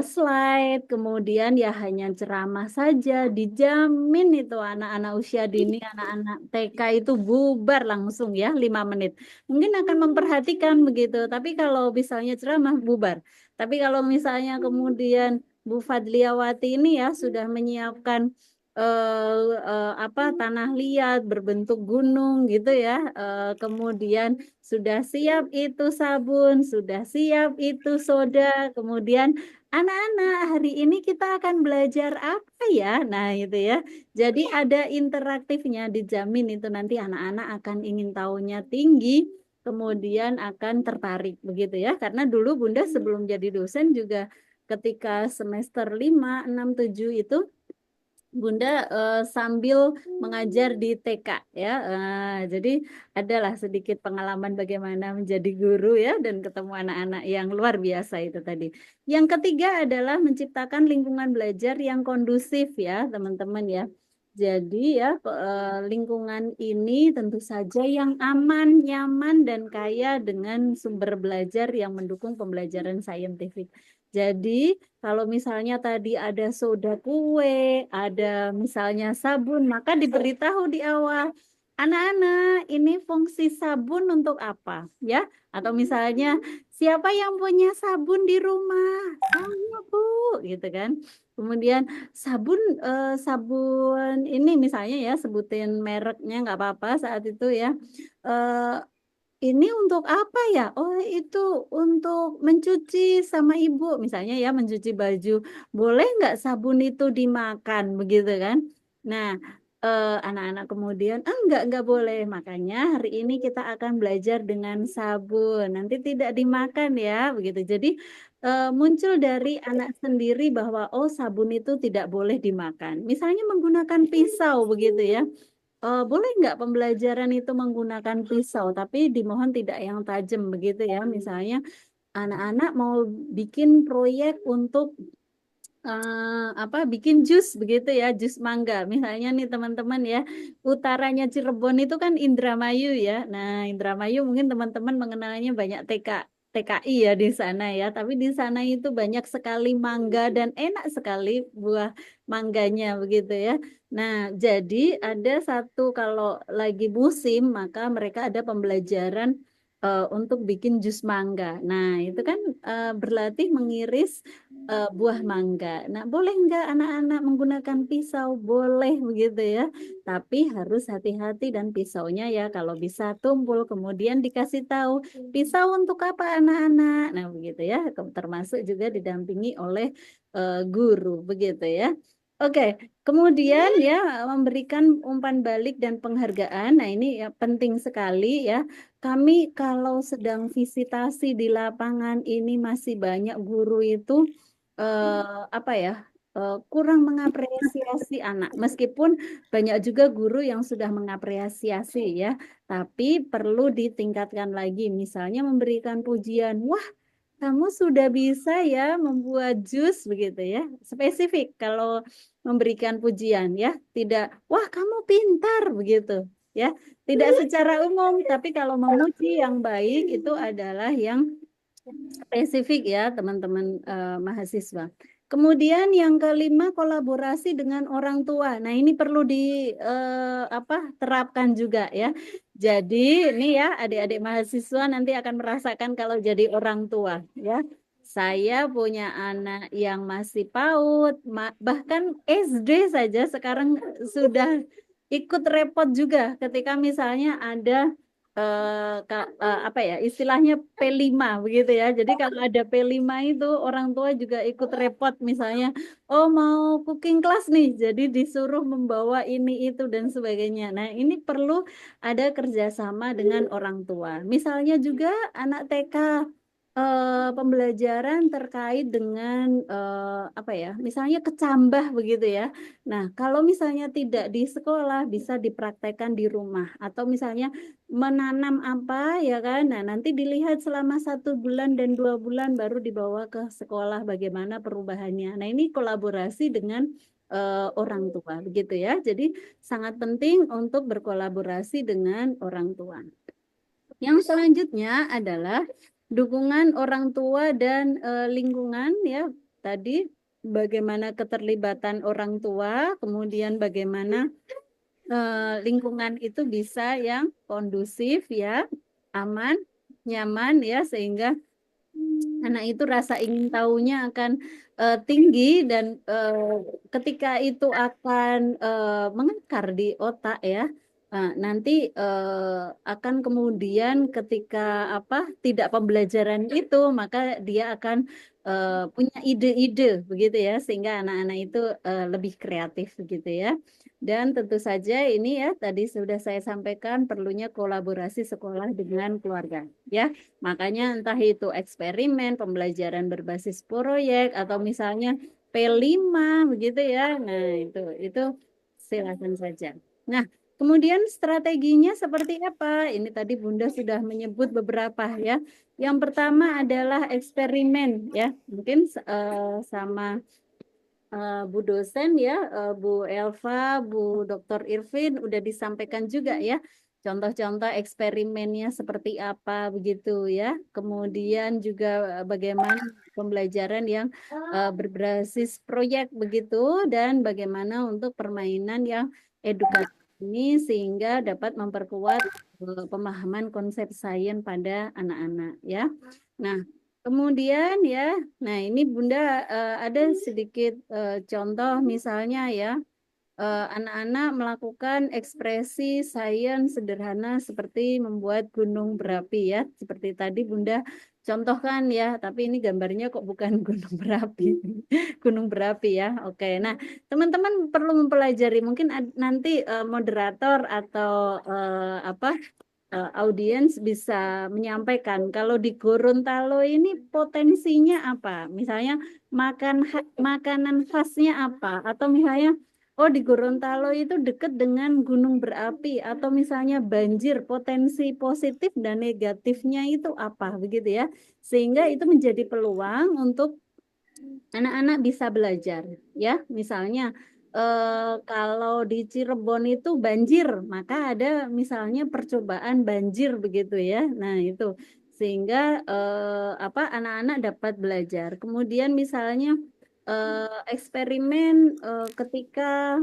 slide kemudian ya hanya ceramah saja dijamin itu anak-anak usia dini anak-anak TK itu bubar langsung ya 5 menit mungkin akan memperhatikan begitu tapi kalau misalnya ceramah bubar tapi kalau misalnya kemudian Bu Fadliawati ini ya sudah menyiapkan tanah liat berbentuk gunung gitu ya. Kemudian sudah siap itu sabun, sudah siap itu soda. Kemudian anak-anak hari ini kita akan belajar apa ya? Nah itu ya. Jadi ada interaktifnya dijamin itu nanti anak-anak akan ingin tahunya tinggi. Kemudian akan tertarik begitu ya. Karena dulu Bunda sebelum jadi dosen juga ketika semester 5, 6, 7 itu Bunda sambil mengajar di TK ya. Jadi adalah sedikit pengalaman bagaimana menjadi guru ya dan ketemu anak-anak yang luar biasa itu tadi. Yang ketiga adalah menciptakan lingkungan belajar yang kondusif ya, teman-teman ya. Jadi ya lingkungan ini tentu saja yang aman, nyaman dan kaya dengan sumber belajar yang mendukung pembelajaran saintifik. Jadi kalau misalnya tadi ada soda kue, ada misalnya sabun, maka diberitahu di awal, anak-anak ini fungsi sabun untuk apa ya? Atau misalnya siapa yang punya sabun di rumah? Saya Bu, gitu kan. Kemudian sabun ini misalnya ya sebutin mereknya nggak apa-apa saat itu ya. Ini untuk apa ya? Oh itu untuk mencuci sama ibu misalnya ya mencuci baju. Boleh nggak sabun itu dimakan begitu kan? Nah anak-anak kemudian enggak boleh. Makanya hari ini kita akan belajar dengan sabun. Nanti tidak dimakan ya begitu. Jadi muncul dari anak sendiri bahwa oh sabun itu tidak boleh dimakan. Misalnya menggunakan pisau begitu ya. boleh nggak pembelajaran itu menggunakan pisau, tapi dimohon tidak yang tajam begitu ya. Misalnya anak-anak mau bikin proyek untuk bikin jus begitu ya, jus mangga. Misalnya nih teman-teman ya, utaranya Cirebon itu kan Indramayu ya. Nah, Indramayu mungkin teman-teman mengenalnya banyak TKI ya di sana ya, tapi di sana itu banyak sekali mangga dan enak sekali buah mangganya begitu ya. Nah, jadi ada satu kalau lagi musim maka mereka ada pembelajaran untuk bikin jus mangga. Nah, itu kan berlatih mengiris buah mangga. Nah, boleh nggak anak-anak menggunakan pisau? Boleh begitu ya. Tapi harus hati-hati dan pisaunya ya kalau bisa tumpul kemudian dikasih tahu pisau untuk apa anak-anak. Nah, begitu ya. Termasuk juga didampingi oleh guru begitu ya. Oke, kemudian ya memberikan umpan balik dan penghargaan. Nah, ini ya penting sekali ya. Kami kalau sedang visitasi di lapangan ini masih banyak guru itu kurang mengapresiasi anak. Meskipun banyak juga guru yang sudah mengapresiasi ya, tapi perlu ditingkatkan lagi. Misalnya memberikan pujian, wah kamu sudah bisa ya membuat jus begitu ya. Spesifik kalau memberikan pujian ya, tidak wah kamu pintar begitu ya. Tidak secara umum, tapi kalau memuji yang baik itu adalah yang spesifik ya teman-teman mahasiswa. Kemudian yang kelima kolaborasi dengan orang tua. Nah ini perlu terapkan juga ya. Jadi ini ya adik-adik mahasiswa nanti akan merasakan kalau jadi orang tua ya. Saya punya anak yang masih PAUD, bahkan SD saja sekarang sudah ikut repot juga ketika misalnya ada istilahnya P5 begitu ya. Jadi kalau ada P5 itu orang tua juga ikut repot misalnya, oh mau cooking class nih, jadi disuruh membawa ini itu dan sebagainya. Nah, ini perlu ada kerjasama dengan orang tua. Misalnya juga anak TK pembelajaran terkait dengan misalnya kecambah begitu ya. Nah, kalau misalnya tidak di sekolah bisa dipraktekkan di rumah atau misalnya menanam apa ya kan. Nah, nanti dilihat selama 1 bulan dan 2 bulan baru dibawa ke sekolah bagaimana perubahannya. Nah, ini kolaborasi dengan orang tua begitu ya. Jadi sangat penting untuk berkolaborasi dengan orang tua. Yang selanjutnya adalah dukungan orang tua dan lingkungan ya. Tadi bagaimana keterlibatan orang tua, kemudian bagaimana lingkungan itu bisa yang kondusif ya, aman, nyaman ya sehingga anak itu rasa ingin tahunya akan tinggi dan ketika itu akan mengakar di otak ya. Nanti akan kemudian ketika tidak pembelajaran itu maka dia akan punya ide-ide begitu ya sehingga anak-anak itu lebih kreatif begitu ya. Dan tentu saja ini ya tadi sudah saya sampaikan perlunya kolaborasi sekolah dengan keluarga ya. Makanya entah itu eksperimen, pembelajaran berbasis proyek atau misalnya P5 begitu ya. Nah, itu silakan saja. Nah, kemudian strateginya seperti apa? Ini tadi Bunda sudah menyebut beberapa ya. Yang pertama adalah eksperimen ya. Mungkin sama Bu dosen ya, Bu Elva, Bu Dr. Irvin udah disampaikan juga ya. Contoh-contoh eksperimennya seperti apa begitu ya. Kemudian juga bagaimana pembelajaran yang berbasis proyek begitu dan bagaimana untuk permainan yang edukatif ini sehingga dapat memperkuat pemahaman konsep sains pada anak-anak ya. Nah, kemudian ya, nah ini Bunda ada sedikit contoh misalnya ya, anak-anak melakukan ekspresi sains sederhana seperti membuat gunung berapi ya, seperti tadi Bunda contohkan ya, tapi ini gambarnya kok bukan gunung berapi, gunung berapi ya. Oke, nah teman-teman perlu mempelajari, mungkin nanti moderator atau audiens bisa menyampaikan kalau di Gorontalo ini potensinya apa? Misalnya makanan khasnya apa? Atau misalnya oh di Gorontalo itu dekat dengan gunung berapi atau misalnya banjir, potensi positif dan negatifnya itu apa begitu ya. Sehingga itu menjadi peluang untuk anak-anak bisa belajar ya. Misalnya kalau di Cirebon itu banjir, maka ada misalnya percobaan banjir begitu ya. Nah, itu sehingga apa anak-anak dapat belajar. Kemudian misalnya eksperimen ketika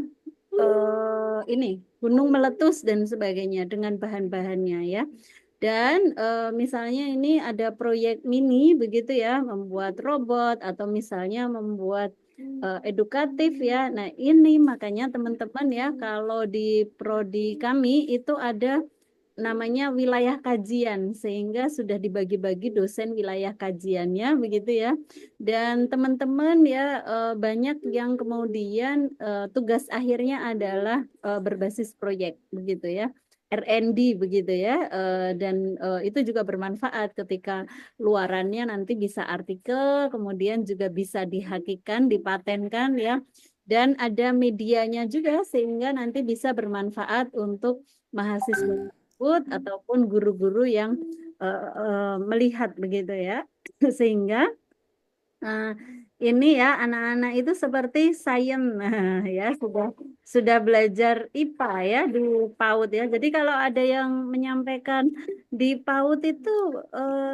ini gunung meletus dan sebagainya dengan bahan-bahannya ya. Dan misalnya ini ada proyek mini begitu ya, membuat robot atau misalnya membuat edukatif ya. Nah, ini makanya teman-teman ya kalau di prodi kami itu ada namanya wilayah kajian sehingga sudah dibagi-bagi dosen wilayah kajiannya begitu ya. Dan teman-teman ya banyak yang kemudian tugas akhirnya adalah berbasis proyek begitu ya. R&D begitu ya. Dan itu juga bermanfaat ketika luarannya nanti bisa artikel, kemudian juga bisa dihakikan, dipatenkan ya. Dan ada medianya juga sehingga nanti bisa bermanfaat untuk mahasiswa ataupun guru-guru yang melihat begitu ya. Sehingga ini ya anak-anak itu seperti sains ya sudah belajar IPA ya di PAUD ya. Jadi kalau ada yang menyampaikan di PAUD itu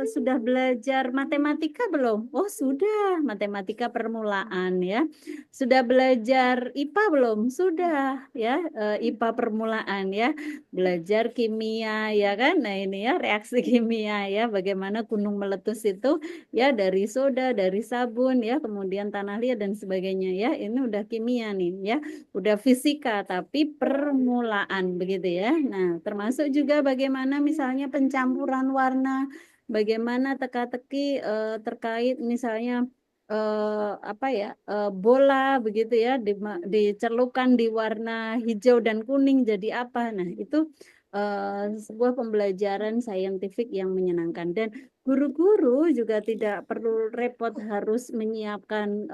sudah belajar matematika belum? Oh sudah, matematika permulaan ya. Sudah belajar IPA belum? Sudah ya, IPA permulaan ya. Belajar kimia ya kan? Nah ini ya reaksi kimia ya, bagaimana gunung meletus itu ya dari soda, dari sabun ya, kemudian tanah liat dan sebagainya ya. Ini udah kimia nih ya, udah fisika tapi permulaan begitu ya. Nah, termasuk juga bagaimana misalnya pencampuran warna, bagaimana teka-teki terkait misalnya apa ya bola begitu ya dicelupkan di warna hijau dan kuning jadi apa. Nah, itu sebuah pembelajaran saintifik yang menyenangkan dan guru-guru juga tidak perlu repot harus menyiapkan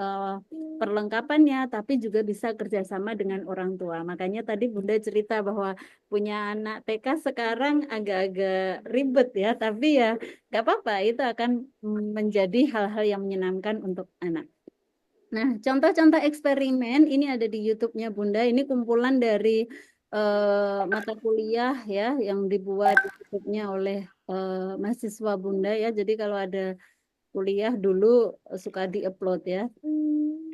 perlengkapannya, tapi juga bisa kerjasama dengan orang tua. Makanya tadi Bunda cerita bahwa punya anak TK sekarang agak-agak ribet ya, tapi ya nggak apa-apa, itu akan menjadi hal-hal yang menyenangkan untuk anak. Nah, contoh-contoh eksperimen ini ada di YouTube-nya Bunda. Ini kumpulan dari mata kuliah ya yang dibuat YouTube-nya oleh mahasiswa Bunda ya. Jadi kalau ada kuliah dulu suka di-upload ya.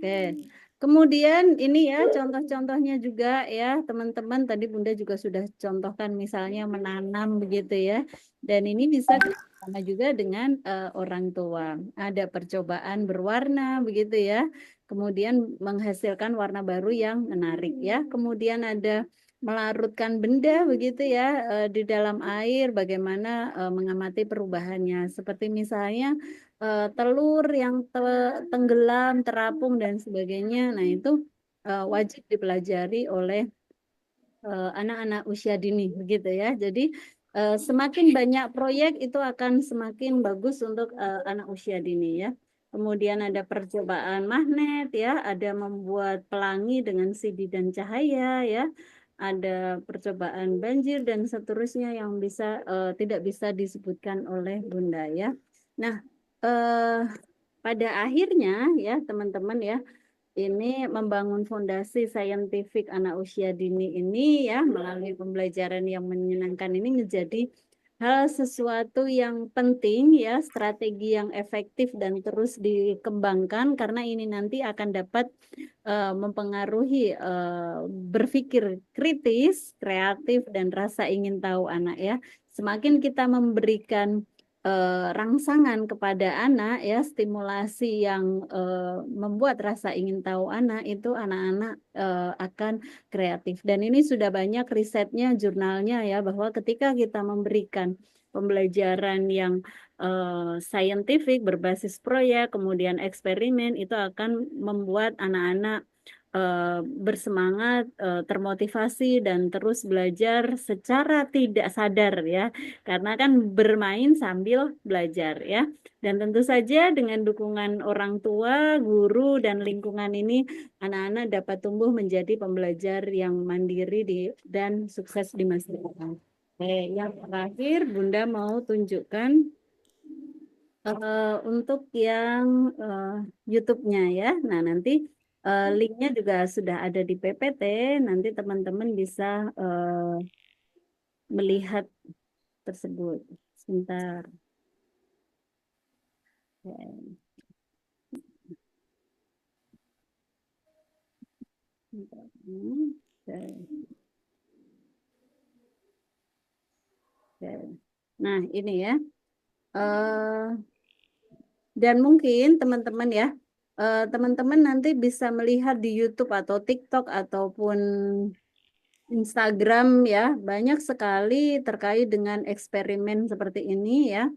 Oke. Kemudian ini ya contoh-contohnya juga ya teman-teman tadi Bunda juga sudah contohkan misalnya menanam begitu ya. Dan ini bisa sama juga dengan orang tua. Ada percobaan berwarna begitu ya. Kemudian menghasilkan warna baru yang menarik ya. Kemudian ada melarutkan benda begitu ya di dalam air bagaimana mengamati perubahannya. Seperti misalnya telur yang tenggelam, terapung dan sebagainya. Nah, itu wajib dipelajari oleh anak-anak usia dini begitu ya. Jadi semakin banyak proyek itu akan semakin bagus untuk anak usia dini ya. Kemudian ada percobaan magnet ya, ada membuat pelangi dengan CD dan cahaya ya. Ada percobaan banjir dan seterusnya yang bisa tidak bisa disebutkan oleh Bunda ya. Nah, pada akhirnya ya teman-teman ya, ini membangun fondasi saintifik anak usia dini ini ya melalui pembelajaran yang menyenangkan ini menjadi hal sesuatu yang penting ya, strategi yang efektif dan terus dikembangkan karena ini nanti akan dapat mempengaruhi berpikir kritis, kreatif dan rasa ingin tahu anak ya. Semakin kita memberikan rangsangan kepada anak ya stimulasi yang membuat rasa ingin tahu anak itu anak-anak akan kreatif dan ini sudah banyak risetnya jurnalnya ya bahwa ketika kita memberikan pembelajaran yang saintifik berbasis proyek kemudian eksperimen itu akan membuat anak-anak bersemangat, termotivasi dan terus belajar secara tidak sadar ya, karena kan bermain sambil belajar ya. Dan tentu saja dengan dukungan orang tua, guru dan lingkungan ini, anak-anak dapat tumbuh menjadi pembelajar yang mandiri dan sukses di masa depan. Oke, yang terakhir Bunda mau tunjukkan untuk yang YouTube-nya ya. Nah, nanti linknya juga sudah ada di PPT. Nanti teman-teman bisa melihat tersebut. Sebentar. Oke. Sebentar. Oke. Oke. Nah, ini ya. Dan mungkin teman-teman ya, teman-teman nanti bisa melihat di YouTube atau TikTok ataupun Instagram ya, banyak sekali terkait dengan eksperimen seperti ini ya.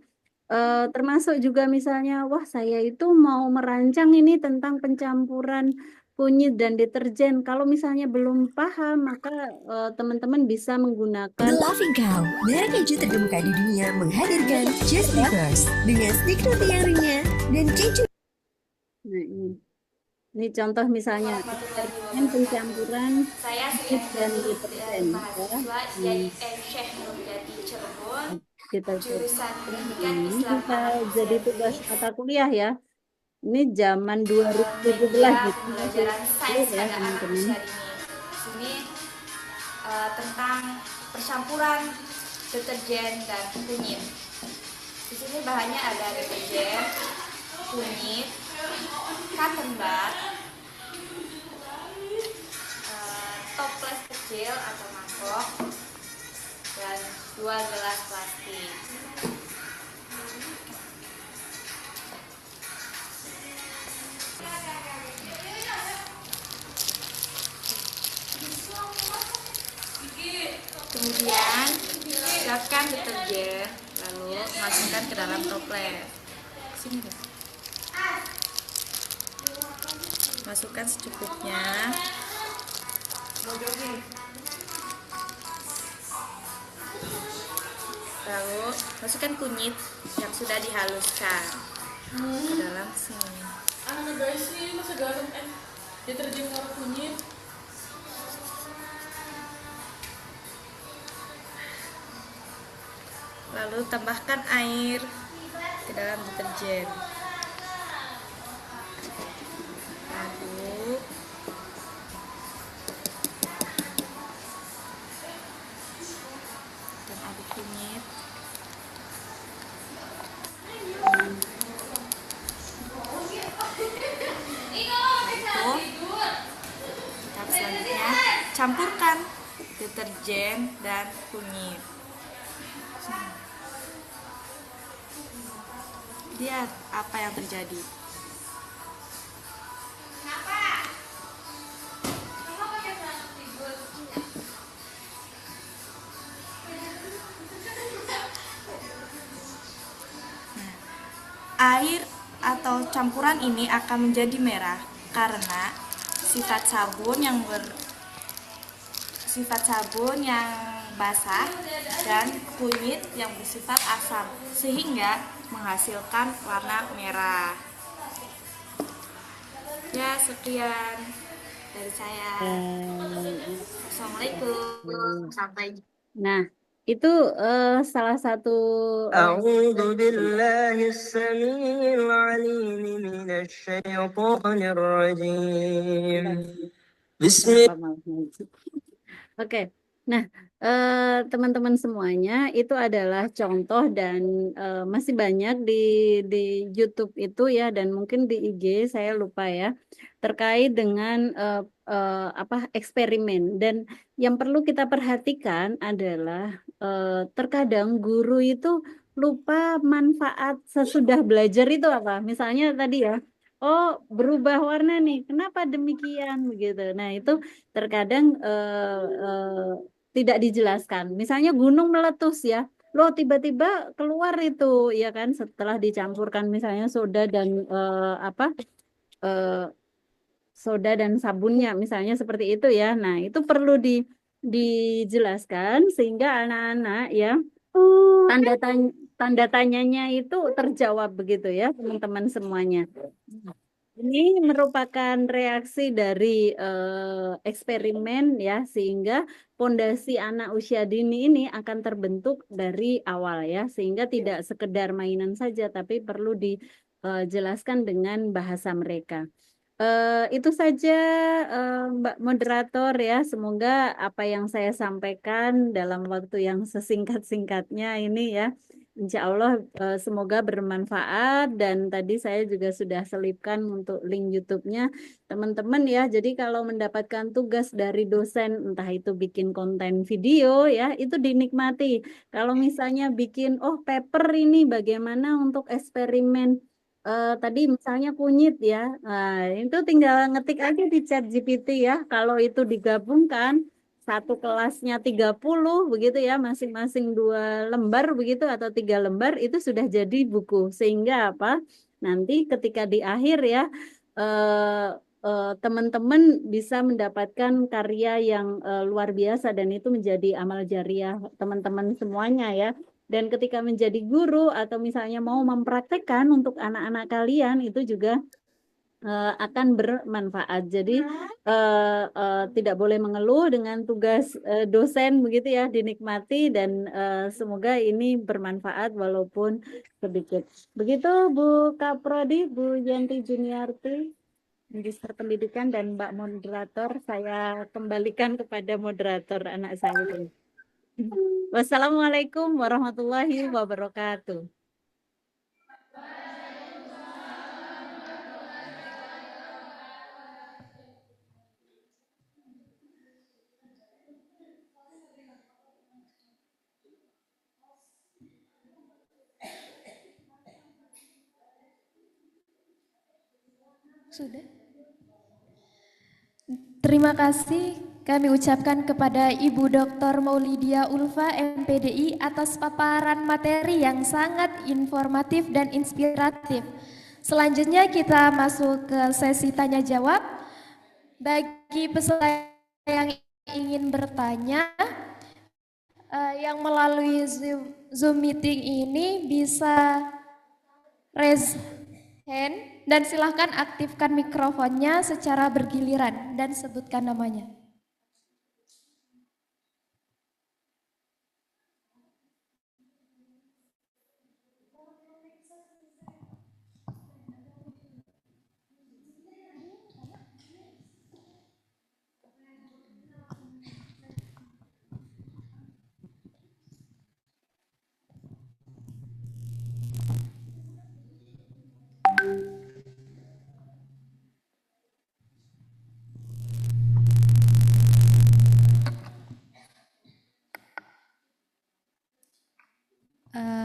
Termasuk juga misalnya, wah saya itu mau merancang ini tentang pencampuran kunyit dan deterjen. Kalau misalnya belum paham, maka teman-teman bisa menggunakan The Laughing Cow, merek keju terkemuka di dunia menghadirkan Just Because dengan stick roti yang renyah dan keju. Nah, ini contoh misalnya eksperimen pencampuran Saya kunyit dan deterjen. mahasiswa Syekh Nurjati Cirebon, Kita jurusan Pendidikan ini Islam bisa Ahmad jadi tugas Muzani. mata kuliah ya. Ini zaman 2017 Media gitu. pembelajaran sains Ya, pada anak teman-teman. usia dini. Di sini tentang percampuran deterjen dan kunyit. Di sini bahannya ada deterjen, kunyit, cotton bud, toples kecil atau mangkok, dan 2 gelas plastik. Kemudian siapkan deterjen, lalu masukkan ke dalam toples. Sini deh. Masukkan secukupnya. Lalu masukkan kunyit yang sudah dihaluskan ke dalam sini. Ano guys, ini masa garam deterjen warna kunyit. Lalu tambahkan air ke dalam deterjen. Aduk. Dan aduk kunyit. Tahap selanjutnya, campurkan deterjen dan kunyit. Lihat apa yang terjadi. Air atau campuran ini akan menjadi merah karena sifat sabun yang basah dan kunyit yang bersifat asam sehingga menghasilkan warna merah. Ya, sekian dari saya. Assalamualaikum. Sampai jumpa. Nah, itu salah satu أعوذ بالله السميع العليم من الشيطان الرجيم بسم Oke. Nah, teman-teman semuanya itu adalah contoh dan masih banyak di YouTube itu ya dan mungkin di IG saya lupa ya terkait dengan eksperimen dan yang perlu kita perhatikan adalah terkadang guru itu lupa manfaat sesudah belajar itu apa. Misalnya tadi ya, oh berubah warna nih, kenapa demikian begitu. Nah itu terkadang tidak dijelaskan. Misalnya gunung meletus ya, loh tiba-tiba keluar itu ya kan setelah dicampurkan misalnya soda dan soda dan sabunnya, misalnya seperti itu ya. Nah, itu perlu dijelaskan sehingga anak-anak ya tanda tanyanya itu terjawab begitu ya, teman-teman semuanya. Ini merupakan reaksi dari eksperimen ya, sehingga pondasi anak usia dini ini akan terbentuk dari awal ya, sehingga tidak sekedar mainan saja, tapi perlu dijelaskan dengan bahasa mereka. Itu saja Mbak Moderator ya, semoga apa yang saya sampaikan dalam waktu yang sesingkat-singkatnya ini ya, Insya Allah semoga bermanfaat, dan tadi saya juga sudah selipkan untuk link YouTube-nya teman-teman ya. Jadi kalau mendapatkan tugas dari dosen, entah itu bikin konten video ya, itu dinikmati. Kalau misalnya bikin, oh paper ini bagaimana untuk eksperimen tadi misalnya kunyit ya, nah, itu tinggal ngetik aja di chat GPT ya. Kalau itu digabungkan, satu kelasnya 30 begitu ya, masing-masing 2 lembar begitu atau 3 lembar, itu sudah jadi buku. Sehingga apa? Nanti ketika di akhir ya teman-teman bisa mendapatkan karya yang luar biasa, dan itu menjadi amal jariah teman-teman semuanya ya. Dan ketika menjadi guru atau misalnya mau mempraktekkan untuk anak-anak kalian, itu juga akan bermanfaat. Jadi tidak boleh mengeluh dengan tugas dosen begitu ya, dinikmati, dan semoga ini bermanfaat walaupun sedikit. Begitu Bu Kaprodi, Bu Yanti Juniarti, Magister Pendidikan, dan Mbak Moderator, saya kembalikan kepada moderator anak saya. Wassalamualaikum warahmatullahi wabarakatuh. Sudah. Terima kasih kami ucapkan kepada Ibu Dr. Maulidia Ulfa, MPDI, atas paparan materi yang sangat informatif dan inspiratif. Selanjutnya kita masuk ke sesi tanya jawab. Bagi peserta yang ingin bertanya, yang melalui Zoom meeting ini bisa raise hand dan silahkan aktifkan mikrofonnya secara bergiliran dan sebutkan namanya.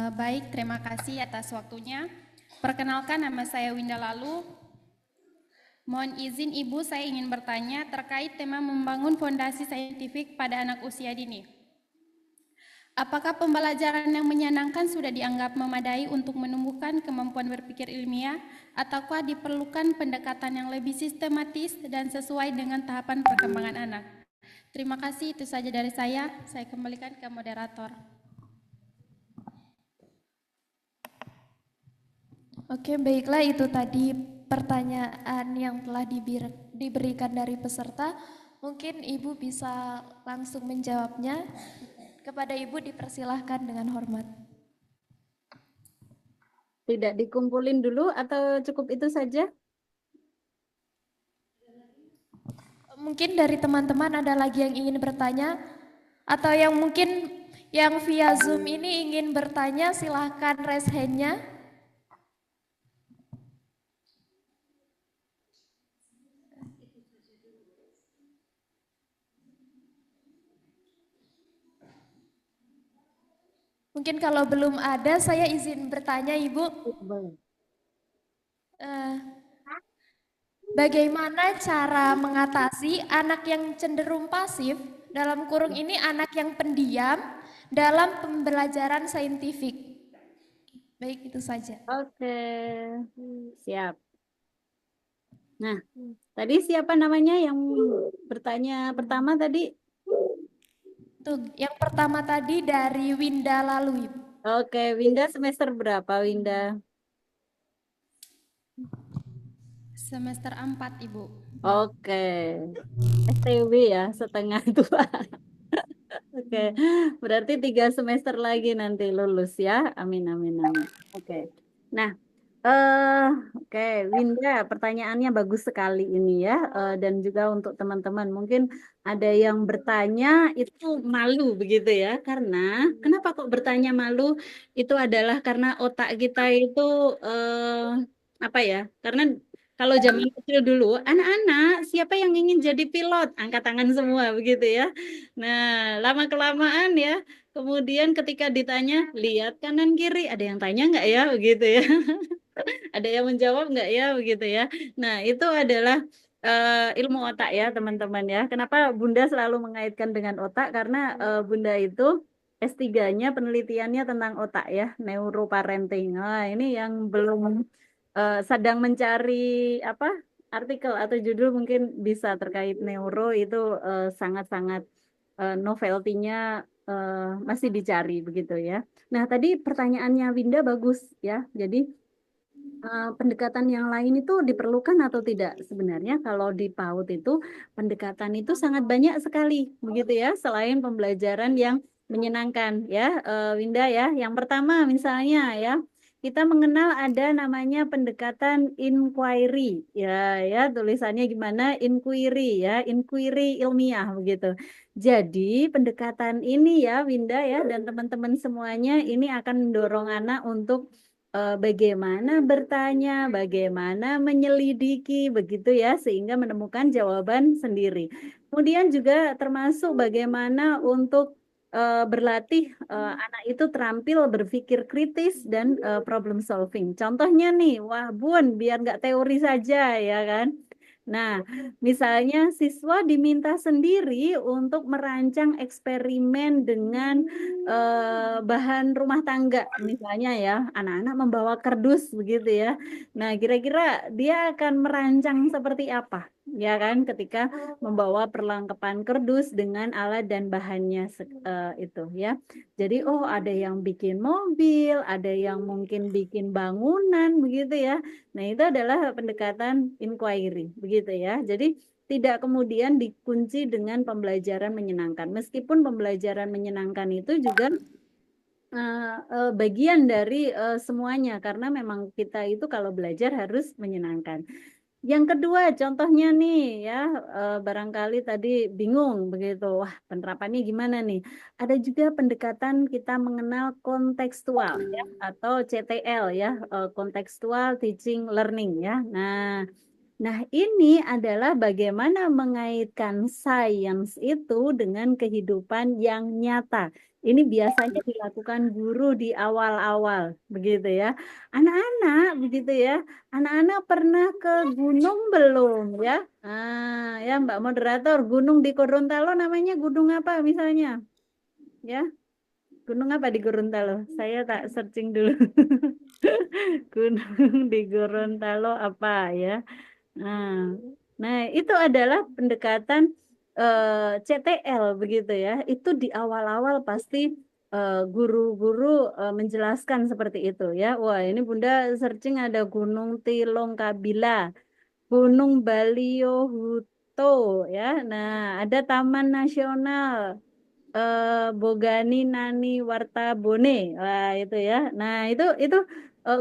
Baik, terima kasih atas waktunya. Perkenalkan, nama saya Winda Lalu. Mohon izin Ibu, saya ingin bertanya terkait tema membangun fondasi saintifik pada anak usia dini. Apakah pembelajaran yang menyenangkan sudah dianggap memadai untuk menumbuhkan kemampuan berpikir ilmiah, ataukah diperlukan pendekatan yang lebih sistematis dan sesuai dengan tahapan perkembangan anak? Terima kasih, itu saja dari saya kembalikan ke moderator. Oke, baiklah, itu tadi pertanyaan yang telah diberikan dari peserta. Mungkin Ibu bisa langsung menjawabnya. Kepada Ibu dipersilahkan dengan hormat. Tidak dikumpulin dulu atau cukup itu saja? Mungkin dari teman-teman ada lagi yang ingin bertanya, atau yang mungkin yang via Zoom ini ingin bertanya, silahkan raise hand-nya. Mungkin kalau belum ada, saya izin bertanya, Ibu. Bagaimana cara mengatasi anak yang cenderung pasif, dalam kurung ini anak yang pendiam, dalam pembelajaran saintifik? Baik, itu saja. Oke, siap. Nah, tadi siapa namanya yang bertanya pertama tadi? Tuh, yang pertama tadi dari Winda Lalu, Ibu. Oke, Winda semester berapa, Winda? Semester 4, Ibu. Oke, STW ya, setengah tua. Oke, berarti 3 semester lagi nanti lulus ya. Amin, amin, amin. Oke. Nah, eh, oke, Winda, pertanyaannya bagus sekali ini ya. Dan juga untuk teman-teman, mungkin ada yang bertanya itu malu begitu ya. Karena kenapa kok bertanya malu? Itu adalah karena otak kita itu apa ya? Karena kalau zaman kecil dulu, anak-anak siapa yang ingin jadi pilot? Angkat tangan semua begitu ya. Nah, lama-kelamaan ya, kemudian ketika ditanya, lihat kanan kiri, ada yang tanya nggak ya, begitu ya? Ada yang menjawab nggak ya, begitu ya? Nah, itu adalah ilmu otak ya, teman-teman ya. Kenapa Bunda selalu mengaitkan dengan otak? Karena Bunda itu S3-nya penelitiannya tentang otak ya, neuroparenting. Nah, ini yang belum sedang mencari apa artikel atau judul mungkin bisa terkait neuro itu sangat-sangat novelty-nya masih dicari begitu ya. Nah, tadi pertanyaannya Winda bagus ya. Jadi pendekatan yang lain itu diperlukan atau tidak? Sebenarnya kalau di PAUD itu pendekatan itu sangat banyak sekali begitu ya, selain pembelajaran yang menyenangkan ya, Winda ya. Yang pertama misalnya ya, kita mengenal ada namanya pendekatan inquiry ya, ya tulisannya gimana, inquiry ya, inquiry ilmiah begitu. Jadi pendekatan ini ya Winda ya dan teman-teman semuanya ini akan mendorong anak untuk bagaimana bertanya, bagaimana menyelidiki begitu ya sehingga menemukan jawaban sendiri. Kemudian juga termasuk bagaimana untuk berlatih anak itu terampil berpikir kritis dan problem solving. Contohnya nih, wah Bun, biar nggak teori saja ya kan. Nah, misalnya siswa diminta sendiri untuk merancang eksperimen dengan bahan rumah tangga, misalnya ya, anak-anak membawa kardus begitu ya. Nah, kira-kira dia akan merancang seperti apa, ya kan, ketika membawa perlengkapan kardus dengan alat dan bahannya itu ya. Jadi, oh ada yang bikin mobil, ada yang mungkin bikin bangunan begitu ya. Nah, itu adalah pendekatan inquiry, begitu ya. Jadi, tidak kemudian dikunci dengan pembelajaran menyenangkan. Meskipun pembelajaran menyenangkan itu juga bagian dari semuanya, karena memang kita itu kalau belajar harus menyenangkan. Yang kedua, contohnya nih ya, barangkali tadi bingung begitu, wah penerapannya gimana nih? Ada juga pendekatan kita mengenal kontekstual ya, atau CTL ya, contextual teaching learning ya. Nah, ini adalah bagaimana mengaitkan sains itu dengan kehidupan yang nyata. Ini biasanya dilakukan guru di awal-awal, begitu ya. Anak-anak, begitu ya. Anak-anak pernah ke gunung belum ya? Ya Mbak Moderator, gunung di Gorontalo namanya gunung apa misalnya? Ya, gunung apa di Gorontalo? Saya tak searching dulu. Gunung di Gorontalo apa ya? Nah, nah itu adalah pendekatan CTL begitu ya. Itu di awal-awal pasti guru-guru menjelaskan seperti itu ya. Wah, ini Bunda searching ada Gunung Tilong Kabila, Gunung Baliohuto ya. Nah, ada Taman Nasional Bogani Nani Wartabone. Wah, itu ya. Nah, itu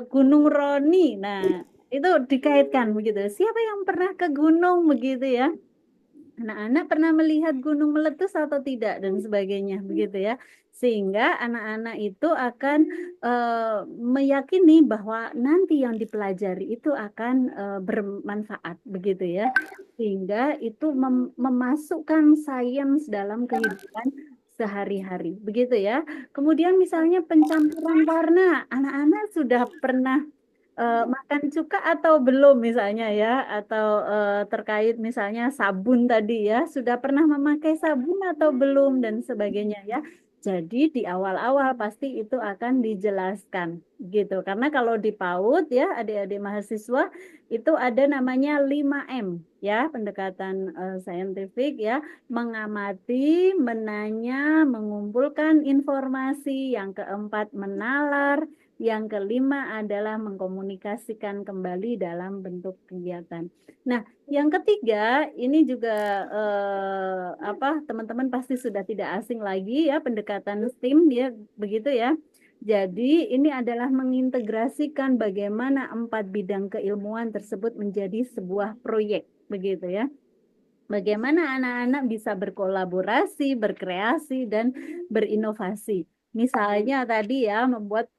Gunung Roni. Nah, itu dikaitkan begitu. Siapa yang pernah ke gunung begitu ya? Anak-anak pernah melihat gunung meletus atau tidak dan sebagainya begitu ya. Sehingga anak-anak itu akan meyakini bahwa nanti yang dipelajari itu akan bermanfaat begitu ya. Sehingga itu memasukkan sains dalam kehidupan sehari-hari begitu ya. Kemudian misalnya pencampuran warna, anak-anak sudah pernah makan cuka atau belum misalnya ya, atau terkait misalnya sabun tadi ya, sudah pernah memakai sabun atau belum dan sebagainya ya. Jadi di awal-awal pasti itu akan dijelaskan gitu. Karena kalau di PAUD ya adik-adik mahasiswa itu ada namanya 5M ya, pendekatan saintifik ya, mengamati, menanya, mengumpulkan informasi, yang keempat menalar, yang kelima adalah mengkomunikasikan kembali dalam bentuk kegiatan. Nah, yang ketiga, ini juga teman-teman pasti sudah tidak asing lagi ya pendekatan STEAM ya begitu ya. Jadi ini adalah mengintegrasikan bagaimana 4 bidang keilmuan tersebut menjadi sebuah proyek begitu ya. Bagaimana anak-anak bisa berkolaborasi, berkreasi dan berinovasi. Misalnya tadi ya membuat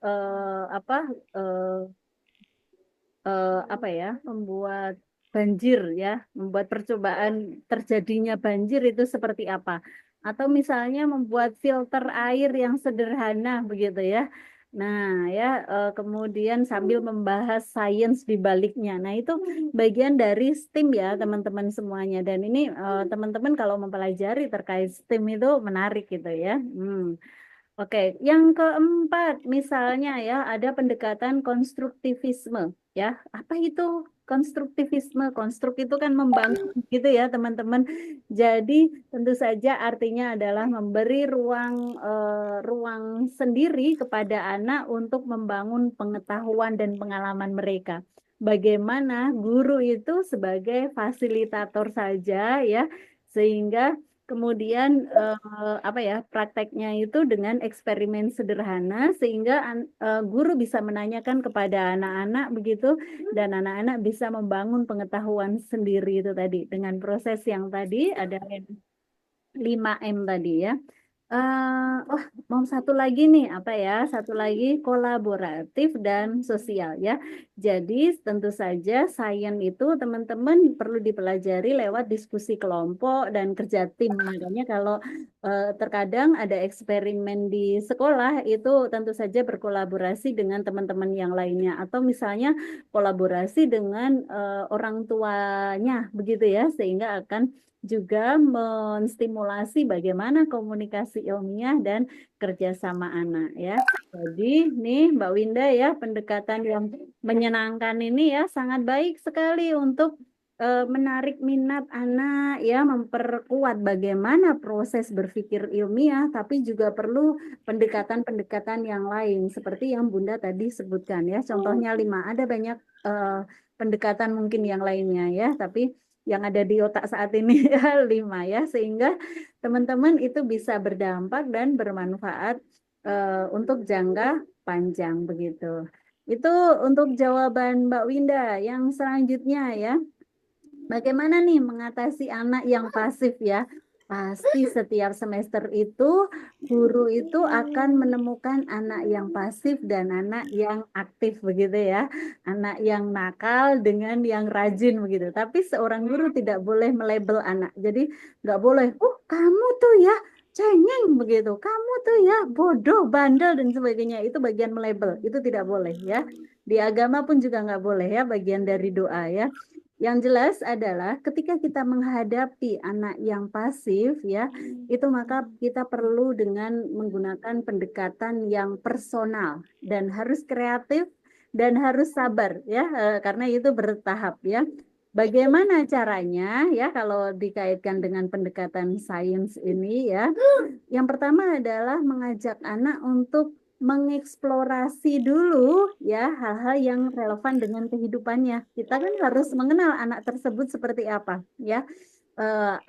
membuat banjir ya, membuat percobaan terjadinya banjir itu seperti apa. Atau misalnya membuat filter air yang sederhana begitu ya. Nah ya, kemudian sambil membahas sains di baliknya. Nah itu bagian dari STEAM ya teman-teman semuanya. Dan ini teman-teman kalau mempelajari terkait STEAM itu menarik gitu ya. Oke, yang keempat misalnya ya ada pendekatan konstruktivisme ya. Apa itu konstruktivisme? Konstruk itu kan membangun gitu ya teman-teman. Jadi tentu saja artinya adalah memberi ruang sendiri kepada anak untuk membangun pengetahuan dan pengalaman mereka. Bagaimana guru itu sebagai fasilitator saja ya, sehingga kemudian prakteknya itu dengan eksperimen sederhana sehingga guru bisa menanyakan kepada anak-anak begitu dan anak-anak bisa membangun pengetahuan sendiri itu tadi dengan proses yang tadi ada 5M tadi ya. Mau satu lagi nih satu lagi kolaboratif dan sosial ya. Jadi tentu saja sains itu teman-teman perlu dipelajari lewat diskusi kelompok dan kerja tim. Makanya kalau terkadang ada eksperimen di sekolah itu tentu saja berkolaborasi dengan teman-teman yang lainnya atau misalnya kolaborasi dengan orang tuanya begitu ya sehingga akan juga menstimulasi bagaimana komunikasi ilmiah dan kerjasama anak ya. Jadi nih Mbak Winda ya pendekatan yang menyenangkan ini ya sangat baik sekali untuk menarik minat anak ya, memperkuat bagaimana proses berpikir ilmiah, tapi juga perlu pendekatan-pendekatan yang lain seperti yang Bunda tadi sebutkan ya. Contohnya 5, ada banyak pendekatan mungkin yang lainnya ya, tapi yang ada di otak saat ini ya 5 ya, sehingga teman-teman itu bisa berdampak dan bermanfaat untuk jangka panjang begitu. Itu untuk jawaban Mbak Winda. Yang selanjutnya ya, bagaimana nih mengatasi anak yang pasif ya? Pasti setiap semester itu guru itu akan menemukan anak yang pasif dan anak yang aktif begitu ya. Anak yang nakal dengan yang rajin begitu. Tapi seorang guru tidak boleh melabel anak. Jadi nggak boleh, kamu tuh ya cengeng begitu. Kamu tuh ya bodoh, bandel dan sebagainya. Itu bagian melabel. Itu tidak boleh ya. Di agama pun juga nggak boleh ya, bagian dari doa ya. Yang jelas adalah ketika kita menghadapi anak yang pasif ya, itu maka kita perlu dengan menggunakan pendekatan yang personal dan harus kreatif dan harus sabar ya, karena itu bertahap ya. Bagaimana caranya ya kalau dikaitkan dengan pendekatan sains ini ya? Yang pertama adalah mengajak anak untuk mengeksplorasi dulu ya hal-hal yang relevan dengan kehidupannya. Kita kan harus mengenal anak tersebut seperti apa ya.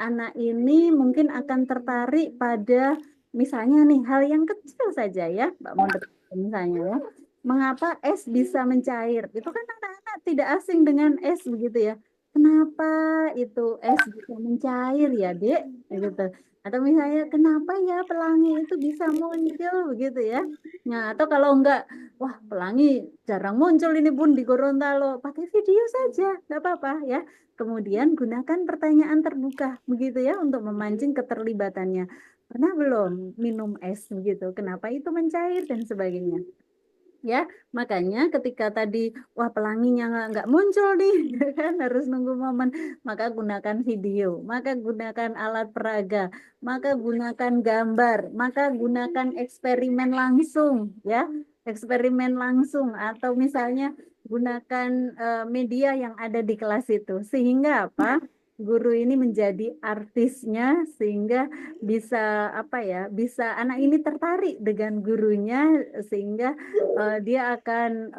Anak ini mungkin akan tertarik pada misalnya nih hal yang kecil saja ya, Mbak Mondek misalnya ya. Mengapa es bisa mencair? Itu kan anak-anak tidak asing dengan es begitu ya. Kenapa itu es bisa mencair ya, Dek? Gitu. Atau misalnya kenapa ya pelangi itu bisa muncul begitu ya. Nah, atau kalau enggak, wah pelangi jarang muncul ini Bun di Gorontalo, pakai video saja, enggak apa-apa ya. Kemudian gunakan pertanyaan terbuka begitu ya untuk memancing keterlibatannya. Pernah belum minum es begitu? Kenapa itu mencair dan sebagainya. Ya, makanya ketika tadi wah pelanginya nggak muncul nih, kan harus nunggu momen, maka gunakan video, maka gunakan alat peraga, maka gunakan gambar, maka gunakan eksperimen langsung, ya, eksperimen langsung, atau misalnya gunakan media yang ada di kelas itu, sehingga apa? Guru ini menjadi artisnya, sehingga bisa apa ya? Bisa anak ini tertarik dengan gurunya, sehingga dia akan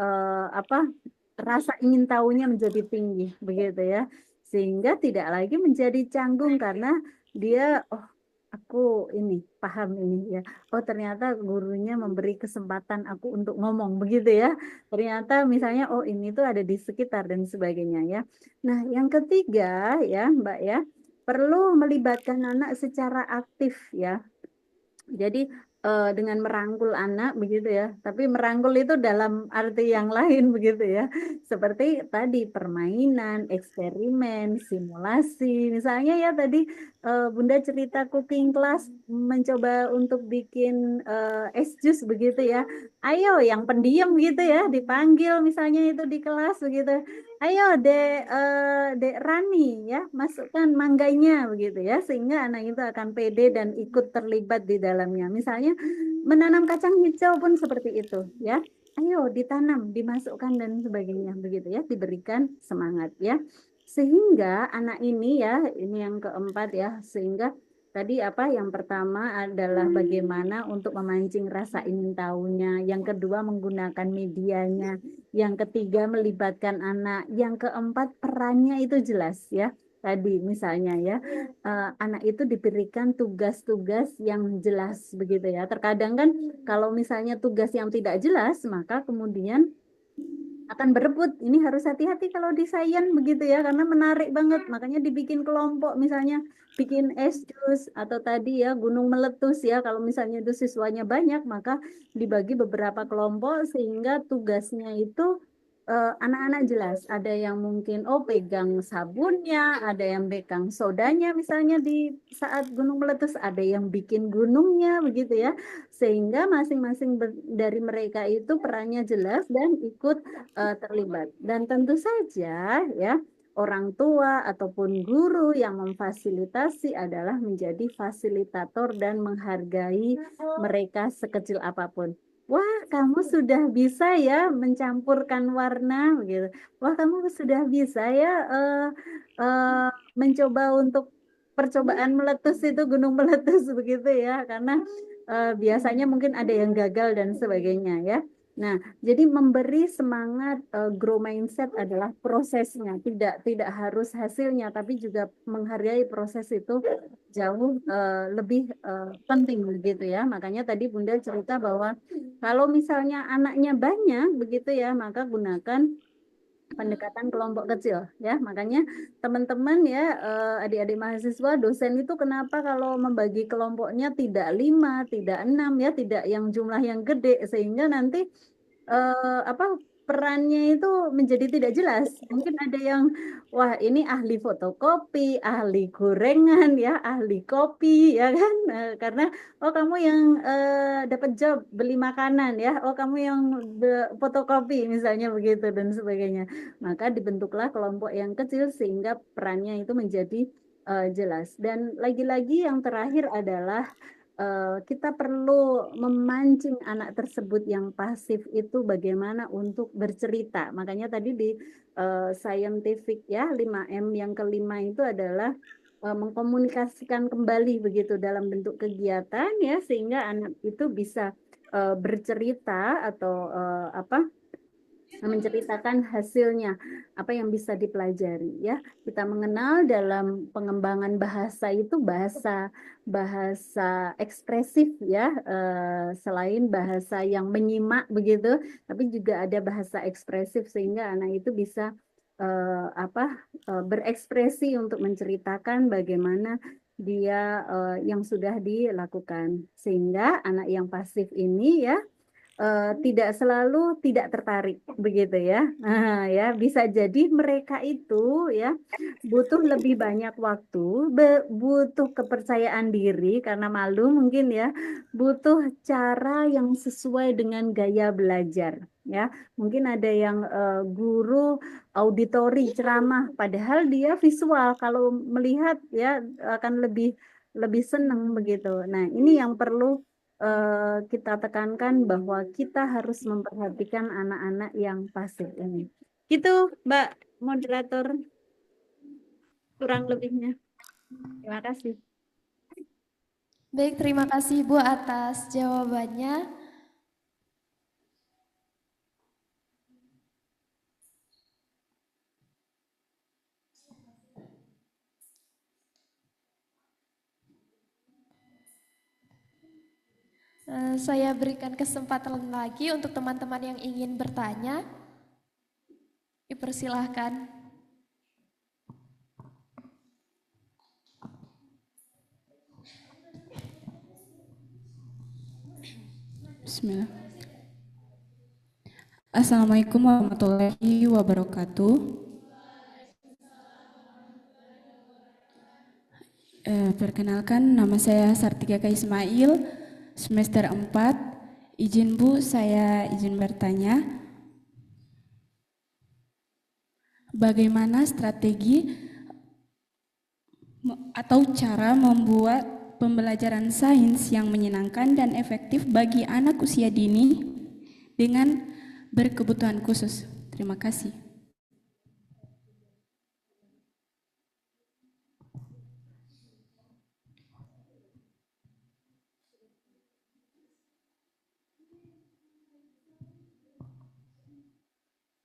apa, rasa ingin tahunya menjadi tinggi begitu ya, sehingga tidak lagi menjadi canggung karena dia oh aku ini paham ini ya, oh ternyata gurunya memberi kesempatan aku untuk ngomong begitu ya, ternyata misalnya oh ini tuh ada di sekitar dan sebagainya ya. Nah yang ketiga ya Mbak ya, perlu melibatkan anak secara aktif ya. Jadi dengan merangkul anak begitu ya, tapi merangkul itu dalam arti yang lain begitu ya. Seperti tadi permainan, eksperimen, simulasi. Misalnya ya tadi Bunda cerita cooking class mencoba untuk bikin es jus begitu ya. Ayo yang pendiam gitu ya, dipanggil misalnya itu di kelas begitu. Ayo Dek Rani ya, masukkan mangganya begitu ya, sehingga anak itu akan pede dan ikut terlibat di dalamnya. Misalnya menanam kacang hijau pun seperti itu ya. Ayo ditanam, dimasukkan dan sebagainya begitu ya, diberikan semangat ya. Sehingga anak ini ya, ini yang keempat ya, sehingga tadi apa yang pertama adalah bagaimana untuk memancing rasa ingin tahunya, yang kedua menggunakan medianya, yang ketiga melibatkan anak, yang keempat perannya itu jelas ya. Tadi misalnya ya, anak itu diberikan tugas-tugas yang jelas begitu ya. Terkadang kan kalau misalnya tugas yang tidak jelas, maka kemudian akan berebut. Ini harus hati-hati kalau di sains begitu ya, karena menarik banget. Makanya dibikin kelompok, misalnya bikin es jus atau tadi ya gunung meletus ya. Kalau misalnya itu siswanya banyak, maka dibagi beberapa kelompok sehingga tugasnya itu anak-anak jelas. Ada yang mungkin oh pegang sabunnya, ada yang pegang sodanya misalnya di saat gunung meletus, ada yang bikin gunungnya begitu ya. Sehingga masing-masing dari mereka itu perannya jelas dan ikut terlibat. Dan tentu saja ya orang tua ataupun guru yang memfasilitasi adalah menjadi fasilitator dan menghargai mereka sekecil apapun. Wah, kamu sudah bisa ya mencampurkan warna gitu. Wah, kamu sudah bisa ya mencoba untuk percobaan meletus itu gunung meletus begitu ya, karena biasanya mungkin ada yang gagal dan sebagainya ya. Nah, jadi memberi semangat grow mindset adalah prosesnya, tidak harus hasilnya, tapi juga menghargai proses itu jauh lebih penting begitu ya. Makanya tadi Bunda cerita bahwa kalau misalnya anaknya banyak begitu ya, maka gunakan pendekatan kelompok kecil ya. Makanya teman-teman ya adik-adik mahasiswa, dosen itu kenapa kalau membagi kelompoknya tidak 5, tidak 6 ya, tidak yang jumlah yang gede, sehingga nanti apa perannya itu menjadi tidak jelas. Mungkin ada yang wah ini ahli fotokopi, ahli gorengan ya, ahli kopi ya kan. Karena oh kamu yang dapat job beli makanan ya, oh kamu yang fotokopi misalnya begitu dan sebagainya. Maka dibentuklah kelompok yang kecil sehingga perannya itu menjadi jelas. Dan lagi-lagi yang terakhir adalah kita perlu memancing anak tersebut yang pasif itu bagaimana untuk bercerita. Makanya tadi di scientific ya 5M yang kelima itu adalah mengkomunikasikan kembali begitu dalam bentuk kegiatan ya, sehingga anak itu bisa bercerita atau apa menceritakan hasilnya, apa yang bisa dipelajari ya. Kita mengenal dalam pengembangan bahasa itu bahasa ekspresif ya, selain bahasa yang menyimak begitu, tapi juga ada bahasa ekspresif sehingga anak itu bisa berekspresi untuk menceritakan bagaimana dia yang sudah dilakukan, sehingga anak yang pasif ini ya tidak selalu tidak tertarik begitu ya. Nah, ya bisa jadi mereka itu ya butuh lebih banyak waktu, butuh kepercayaan diri karena malu mungkin ya, butuh cara yang sesuai dengan gaya belajar. ya. Mungkin ada yang guru auditori ceramah, padahal dia visual. Kalau melihat ya akan lebih senang begitu. Nah, ini yang perlu kita tekankan bahwa kita harus memperhatikan anak-anak yang pasif ini. Gitu, Mbak Moderator, kurang lebihnya. Terima kasih. Baik, terima kasih Ibu atas jawabannya. Saya berikan kesempatan lagi untuk teman-teman yang ingin bertanya. Dipersilahkan. Bismillah. Assalamualaikum warahmatullahi wabarakatuh. Perkenalkan, nama saya Sartika Ismail, semester 4. Izin Bu, saya izin bertanya. Bagaimana strategi atau cara membuat pembelajaran sains yang menyenangkan dan efektif bagi anak usia dini dengan berkebutuhan khusus? Terima kasih.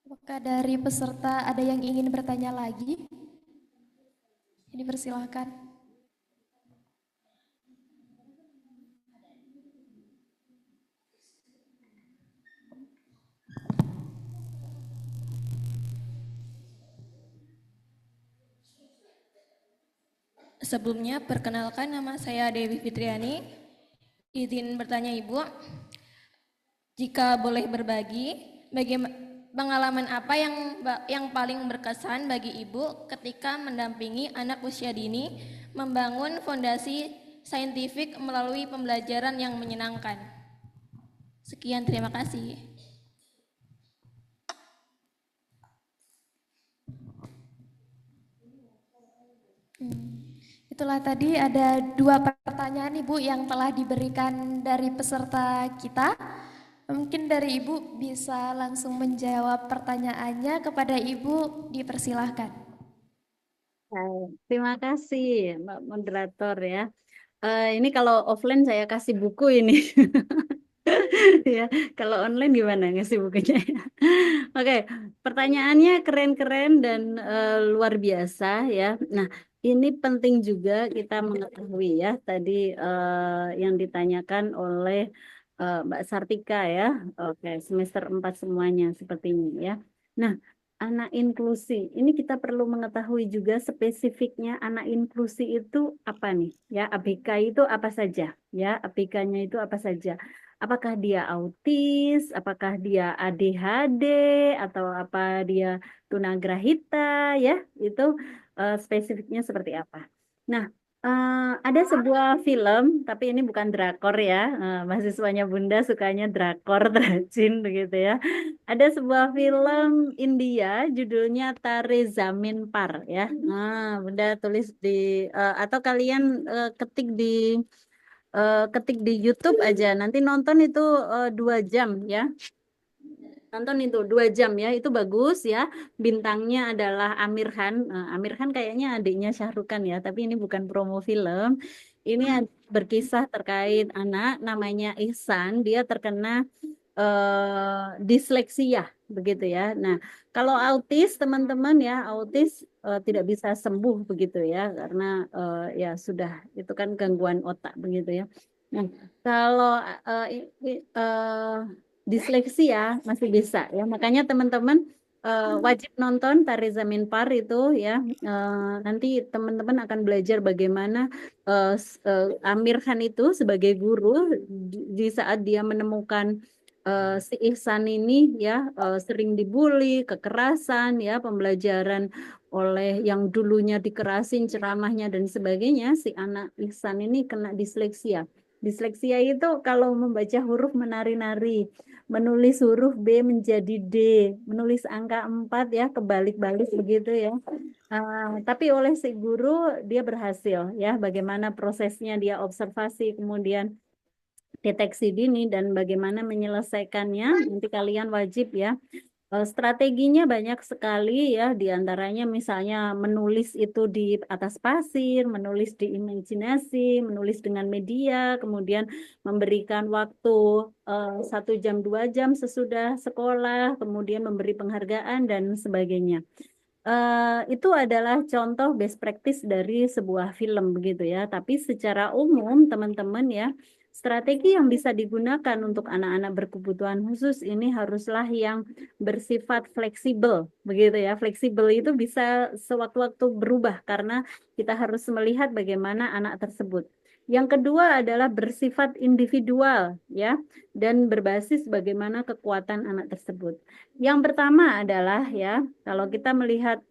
Apakah dari peserta ada yang ingin bertanya lagi? Dipersilahkan. Sebelumnya, perkenalkan, nama saya Dewi Fitriani. Izin bertanya Ibu, jika boleh berbagi, pengalaman apa yang paling berkesan bagi Ibu ketika mendampingi anak usia dini membangun fondasi saintifik melalui pembelajaran yang menyenangkan? Sekian, terima kasih. Itulah tadi ada 2 pertanyaan Ibu yang telah diberikan dari peserta kita. Mungkin dari Ibu bisa langsung menjawab pertanyaannya. Kepada Ibu dipersilahkan. Terima kasih Mbak Moderator ya. Ini kalau offline saya kasih buku ini. Ya, kalau online gimana ngasih bukunya ya? Oke, pertanyaannya keren-keren dan luar biasa ya. Nah, ini penting juga kita mengetahui ya tadi yang ditanyakan oleh Mbak Sartika ya. Oke, semester 4 semuanya sepertinya ya. Nah, anak inklusi, ini kita perlu mengetahui juga spesifiknya anak inklusi itu apa nih ya. ABK itu apa saja ya, ABK-nya itu apa saja. Apakah dia autis, apakah dia ADHD, atau apa dia tunagrahita ya, itu spesifiknya seperti apa. Nah, ada sebuah film, tapi ini bukan drakor ya, mahasiswanya Bunda sukanya drakor, rajin begitu ya. Ada sebuah film India, judulnya Tare Zameen Par ya. Nah, Bunda tulis di, atau kalian ketik di YouTube aja, nanti nonton itu 2 jam ya. Nonton itu 2 jam ya, itu bagus ya. Bintangnya adalah Amir Khan. Amir Khan kayaknya adiknya Syahrukh Khan ya, tapi ini bukan promo film. Ini berkisah terkait anak namanya Ihsan, dia terkena disleksia begitu ya. Nah, kalau autis teman-teman ya, autis tidak bisa sembuh begitu ya, karena ya sudah itu kan gangguan otak begitu ya. Nah, kalau disleksia masih bisa ya, makanya teman-teman wajib nonton Tare Zameen Par itu ya. Nanti teman-teman akan belajar bagaimana Amir Khan itu sebagai guru di saat dia menemukan si Ihsan ini ya sering dibully, kekerasan ya, pembelajaran oleh yang dulunya dikerasin ceramahnya dan sebagainya, si anak Ihsan ini kena disleksia. Disleksia itu kalau membaca huruf menari-nari, menulis huruf B menjadi D, menulis angka 4 ya kebalik-balik begitu ya. Tapi oleh si guru dia berhasil ya, bagaimana prosesnya dia observasi, kemudian deteksi dini dan bagaimana menyelesaikannya. Nanti kalian wajib ya. Strateginya banyak sekali ya, diantaranya misalnya menulis itu di atas pasir, menulis di imajinasi, menulis dengan media, kemudian memberikan waktu 1 jam 2 jam sesudah sekolah, kemudian memberi penghargaan dan sebagainya. Itu adalah contoh best practice dari sebuah film begitu ya. Tapi secara umum teman-teman ya, strategi yang bisa digunakan untuk anak-anak berkebutuhan khusus ini haruslah yang bersifat fleksibel begitu ya. Fleksibel itu bisa sewaktu-waktu berubah karena kita harus melihat bagaimana anak tersebut. Yang kedua adalah bersifat individual ya, dan berbasis bagaimana kekuatan anak tersebut. Yang pertama adalah ya, kalau kita melihat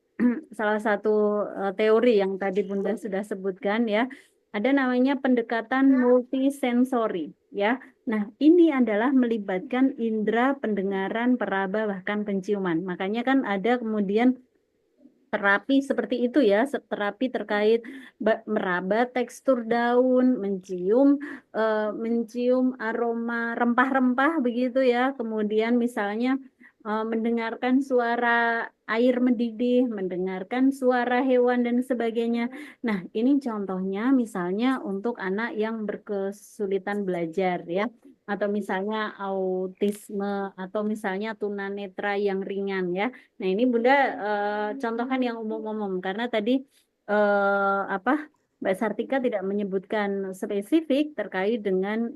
salah satu teori yang tadi Bunda sudah sebutkan ya, ada namanya pendekatan multisensori ya. Nah, ini adalah melibatkan indera pendengaran, peraba, bahkan penciuman. Makanya kan ada kemudian terapi seperti itu ya, terapi terkait meraba tekstur daun, mencium aroma rempah-rempah begitu ya. Kemudian misalnya mendengarkan suara air mendidih, mendengarkan suara hewan dan sebagainya. Nah, ini contohnya misalnya untuk anak yang berkesulitan belajar ya, atau misalnya autisme atau misalnya tunanetra yang ringan ya. Nah, ini Bunda contohkan yang umum-umum karena tadi Mbak Sartika tidak menyebutkan spesifik terkait dengan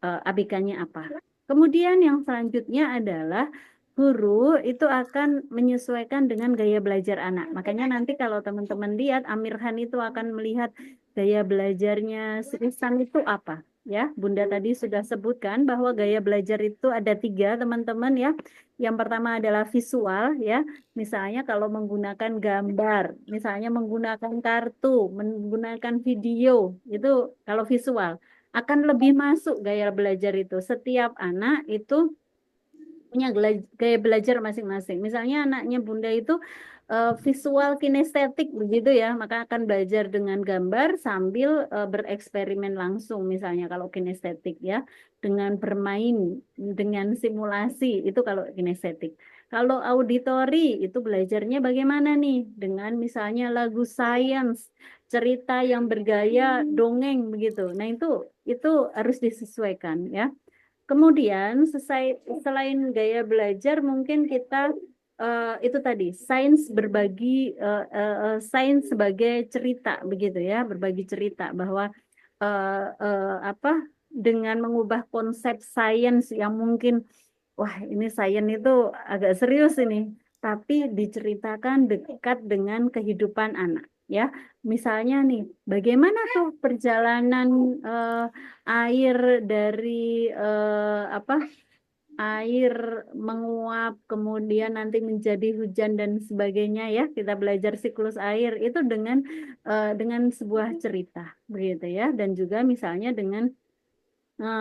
ABK-nya apa. Kemudian yang selanjutnya adalah guru itu akan menyesuaikan dengan gaya belajar anak. Makanya nanti kalau teman-teman lihat Amirhan itu akan melihat gaya belajarnya Srisan itu apa. Ya, Bunda tadi sudah sebutkan bahwa gaya belajar itu ada 3 teman-teman ya. Yang pertama adalah visual ya. Misalnya kalau menggunakan gambar, misalnya menggunakan kartu, menggunakan video, itu kalau visual akan lebih masuk gaya belajar itu. Setiap anak itu punya gaya belajar masing-masing. Misalnya anaknya Bunda itu visual kinestetik begitu ya, maka akan belajar dengan gambar sambil bereksperimen langsung misalnya kalau kinestetik ya, dengan bermain, dengan simulasi itu kalau kinestetik. Kalau auditori itu belajarnya bagaimana nih? Dengan misalnya lagu sains, cerita yang bergaya dongeng begitu. Nah, itu harus disesuaikan ya. Kemudian selain gaya belajar mungkin kita itu tadi sains berbagi sains sebagai cerita begitu ya, berbagi cerita bahwa dengan mengubah konsep sains yang mungkin wah ini sains itu agak serius ini, tapi diceritakan dekat dengan kehidupan anak ya. Misalnya nih, bagaimana tuh perjalanan air dari air menguap kemudian nanti menjadi hujan dan sebagainya ya. Kita belajar siklus air itu dengan sebuah cerita begitu ya, dan juga misalnya dengan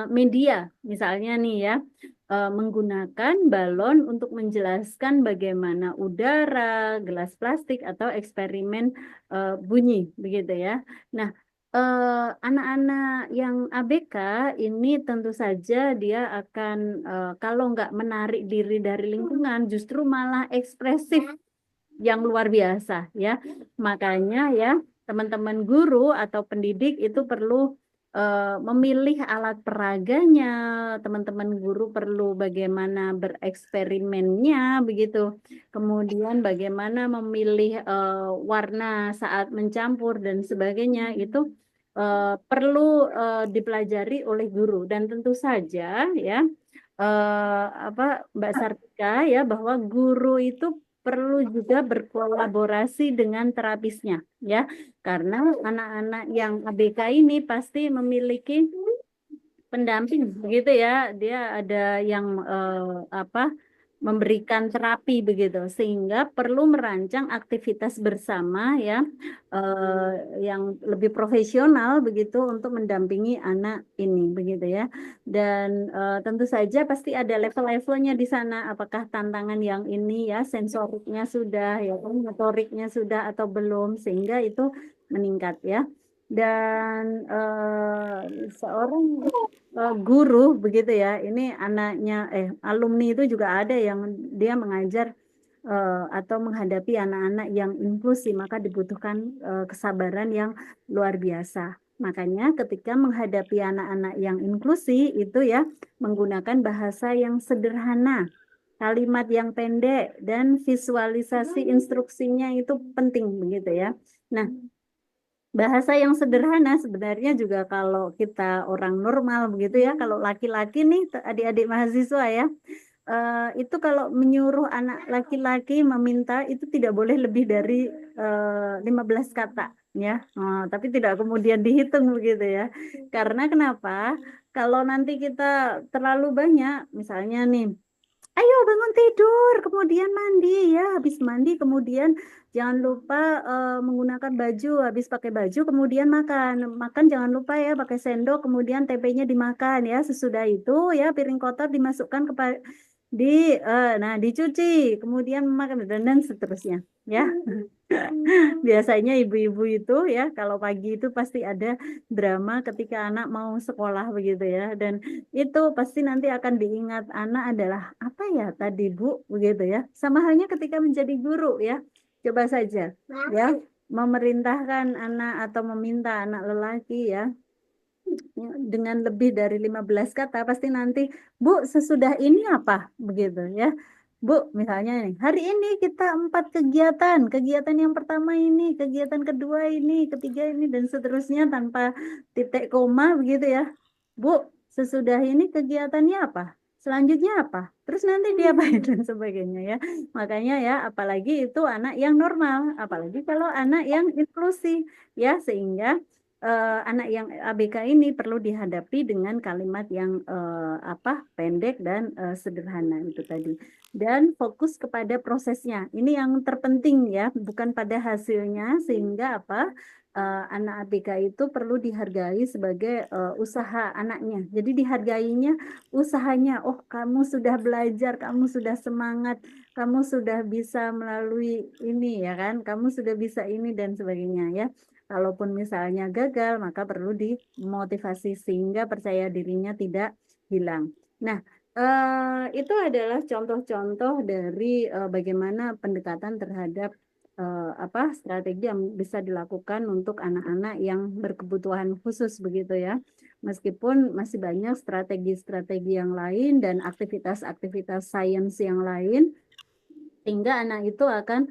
media misalnya nih ya, menggunakan balon untuk menjelaskan bagaimana udara, gelas plastik atau eksperimen bunyi begitu ya. Nah, anak-anak yang ABK ini tentu saja dia akan kalau nggak menarik diri dari lingkungan justru malah ekspresif yang luar biasa ya. Makanya ya teman-teman guru atau pendidik itu perlu memilih alat peraganya, teman-teman guru perlu bagaimana bereksperimennya begitu. Kemudian bagaimana memilih warna saat mencampur dan sebagainya itu perlu dipelajari oleh guru. Dan tentu saja ya Mbak Sartika ya, bahwa guru itu perlu juga berkolaborasi dengan terapisnya ya, karena anak-anak yang ABK ini pasti memiliki pendamping begitu ya. Dia ada yang memberikan terapi begitu, sehingga perlu merancang aktivitas bersama ya yang lebih profesional begitu untuk mendampingi anak ini begitu ya. Dan tentu saja pasti ada level-levelnya di sana, apakah tantangan yang ini ya sensoriknya sudah ya kan, motoriknya sudah atau belum, sehingga itu meningkat ya. Dan seorang guru begitu ya, ini anaknya alumni itu juga ada yang dia mengajar atau menghadapi anak-anak yang inklusi, maka dibutuhkan kesabaran yang luar biasa. Makanya ketika menghadapi anak-anak yang inklusi itu ya menggunakan bahasa yang sederhana, kalimat yang pendek, dan visualisasi instruksinya itu penting begitu ya. Nah, bahasa yang sederhana sebenarnya juga kalau kita orang normal begitu ya, kalau laki-laki nih adik-adik mahasiswa ya, itu kalau menyuruh anak laki-laki meminta itu tidak boleh lebih dari 15 kata ya. Tapi tidak kemudian dihitung begitu ya. Karena kenapa? Kalau nanti kita terlalu banyak, misalnya nih, ayo bangun tidur, kemudian mandi ya, habis mandi kemudian jangan lupa menggunakan baju, habis pakai baju kemudian makan. Makan jangan lupa ya pakai sendok, kemudian tempenya dimakan ya. Sesudah itu ya piring kotor dimasukkan nah dicuci, kemudian makan dan seterusnya ya. Biasanya ibu-ibu itu ya kalau pagi itu pasti ada drama ketika anak mau sekolah begitu ya, dan itu pasti nanti akan diingat anak adalah apa ya tadi Bu begitu ya. Sama halnya ketika menjadi guru ya, coba saja ya memerintahkan anak atau meminta anak lelaki ya dengan lebih dari 15 kata, pasti nanti Bu sesudah ini apa begitu ya. Bu, misalnya nih, hari ini kita 4 kegiatan. Kegiatan yang pertama ini, kegiatan kedua ini, ketiga ini, dan seterusnya tanpa titik koma begitu ya. Bu, sesudah ini kegiatannya apa? Selanjutnya apa? Terus nanti dia apa dan sebagainya ya. Makanya ya, apalagi itu anak yang normal, apalagi kalau anak yang inklusi ya, sehingga anak yang ABK ini perlu dihadapi dengan kalimat yang pendek dan sederhana itu tadi. Dan fokus kepada prosesnya. Ini yang terpenting ya, bukan pada hasilnya, sehingga anak ABK itu perlu dihargai sebagai usaha anaknya. Jadi dihargainya usahanya. Oh, kamu sudah belajar, kamu sudah semangat, kamu sudah bisa melalui ini ya kan, kamu sudah bisa ini dan sebagainya ya. Kalaupun misalnya gagal, maka perlu dimotivasi sehingga percaya dirinya tidak hilang. Nah, itu adalah contoh-contoh dari bagaimana pendekatan terhadap strategi yang bisa dilakukan untuk anak-anak yang berkebutuhan khusus begitu ya. Meskipun masih banyak strategi-strategi yang lain dan aktivitas-aktivitas sains yang lain, sehingga anak itu akan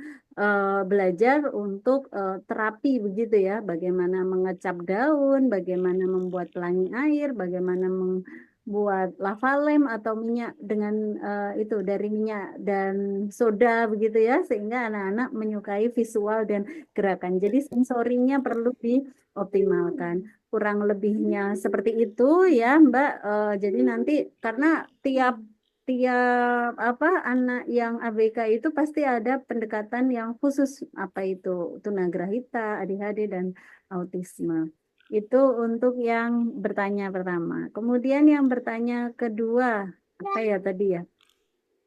belajar untuk terapi begitu ya, bagaimana mengecap daun, bagaimana membuat pelangi air, bagaimana membuat lava lamp atau minyak dengan itu dari minyak dan soda begitu ya, sehingga anak-anak menyukai visual dan gerakan. Jadi sensorinya perlu dioptimalkan. Kurang lebihnya seperti itu ya Mbak. Jadi nanti karena tiap anak yang ABK itu pasti ada pendekatan yang khusus, apa itu tunagrahita, ADHD dan autisme. Itu untuk yang bertanya pertama. Kemudian yang bertanya kedua, apa ya tadi ya?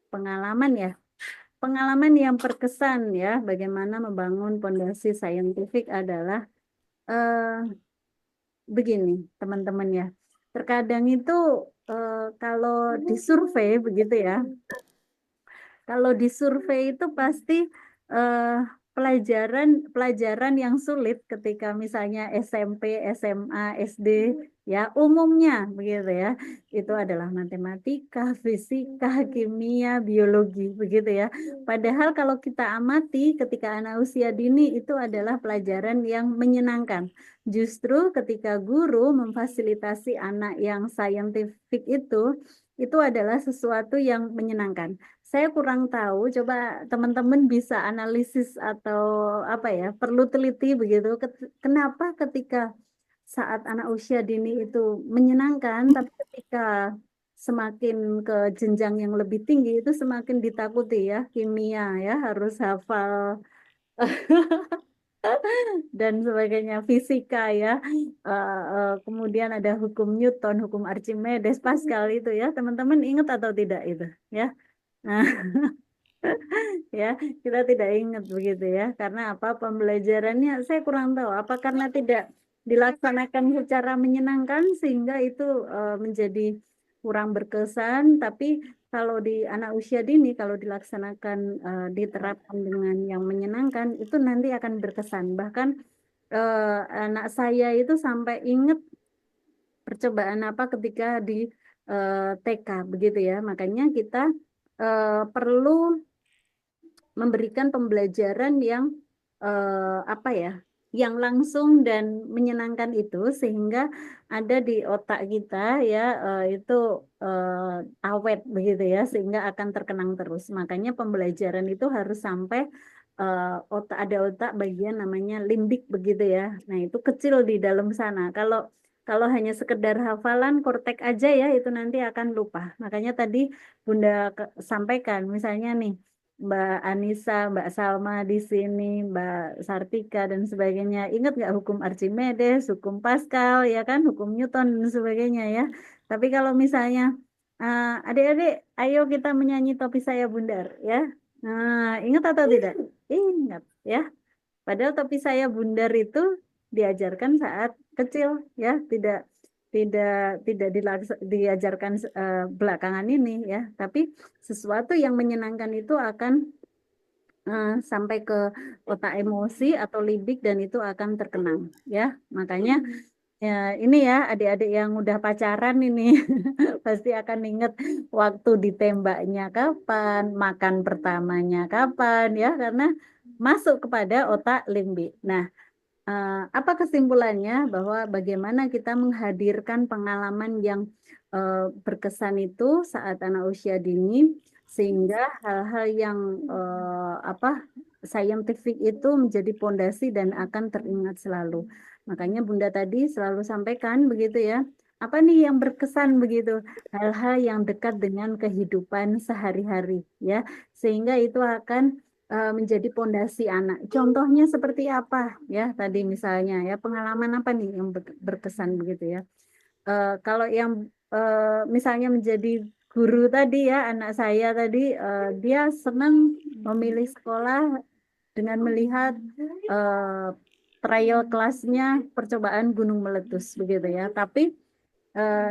Pengalaman ya. Pengalaman yang berkesan ya, bagaimana membangun pondasi saintifik adalah begini, teman-teman ya. Terkadang itu kalau disurvei begitu ya, kalau disurvei itu pasti pelajaran yang sulit ketika misalnya SMP, SMA, SD ya umumnya begitu ya, itu adalah matematika, fisika, kimia, biologi begitu ya. Padahal kalau kita amati ketika anak usia dini itu adalah pelajaran yang menyenangkan. Justru ketika guru memfasilitasi anak yang saintifik itu adalah sesuatu yang menyenangkan. Saya kurang tahu, coba teman-teman bisa analisis atau perlu teliti begitu. Kenapa ketika saat anak usia dini itu menyenangkan, tapi ketika semakin ke jenjang yang lebih tinggi itu semakin ditakuti ya, kimia ya, harus hafal dan sebagainya, fisika ya. Kemudian ada hukum Newton, hukum Archimedes, Pascal itu ya. Teman-teman ingat atau tidak itu ya? Nah, ya, kita tidak ingat begitu ya. Karena apa? Pembelajarannya saya kurang tahu. Apa karena tidak dilaksanakan secara menyenangkan sehingga itu menjadi kurang berkesan. Tapi kalau di anak usia dini, kalau dilaksanakan diterapkan dengan yang menyenangkan, itu nanti akan berkesan. Bahkan anak saya itu sampai ingat percobaan apa ketika di TK begitu ya. Makanya kita perlu memberikan pembelajaran yang apa ya, yang langsung dan menyenangkan itu sehingga ada di otak kita ya, itu awet begitu ya, sehingga akan terkenang terus. Makanya pembelajaran itu harus sampai otak, ada otak bagian namanya limbik begitu ya. Nah itu kecil di dalam sana. Kalau hanya sekedar hafalan kortek aja ya itu nanti akan lupa. Makanya tadi Bunda sampaikan misalnya nih, Mbak Anissa, Mbak Salma di sini, Mbak Sartika dan sebagainya. Ingat nggak hukum Archimedes, hukum Pascal, ya kan, hukum Newton dan sebagainya ya. Tapi kalau misalnya adik-adik, ayo kita menyanyi topi saya bundar ya. Nah, ingat atau tidak? Ingat ya. Padahal topi saya bundar itu diajarkan saat kecil ya, tidak diajarkan belakangan ini ya, tapi sesuatu yang menyenangkan itu akan sampai ke otak emosi atau limbik dan itu akan terkenang ya. Makanya ya ini ya adik-adik yang udah pacaran ini pasti akan ingat waktu ditembaknya kapan, makan pertamanya kapan ya, karena masuk kepada otak limbik. Nah, apa kesimpulannya? Bahwa bagaimana kita menghadirkan pengalaman yang berkesan itu saat anak usia dini sehingga hal-hal yang scientific itu menjadi pondasi dan akan teringat selalu. Makanya Bunda tadi selalu sampaikan begitu ya. Apa nih yang berkesan begitu? Hal-hal yang dekat dengan kehidupan sehari-hari ya. Sehingga itu akan menjadi pondasi anak. Contohnya seperti apa ya tadi misalnya ya, pengalaman apa nih yang berkesan begitu ya. Kalau yang misalnya menjadi guru tadi ya, anak saya tadi dia senang memilih sekolah dengan melihat trial kelasnya percobaan gunung meletus begitu ya. Tapi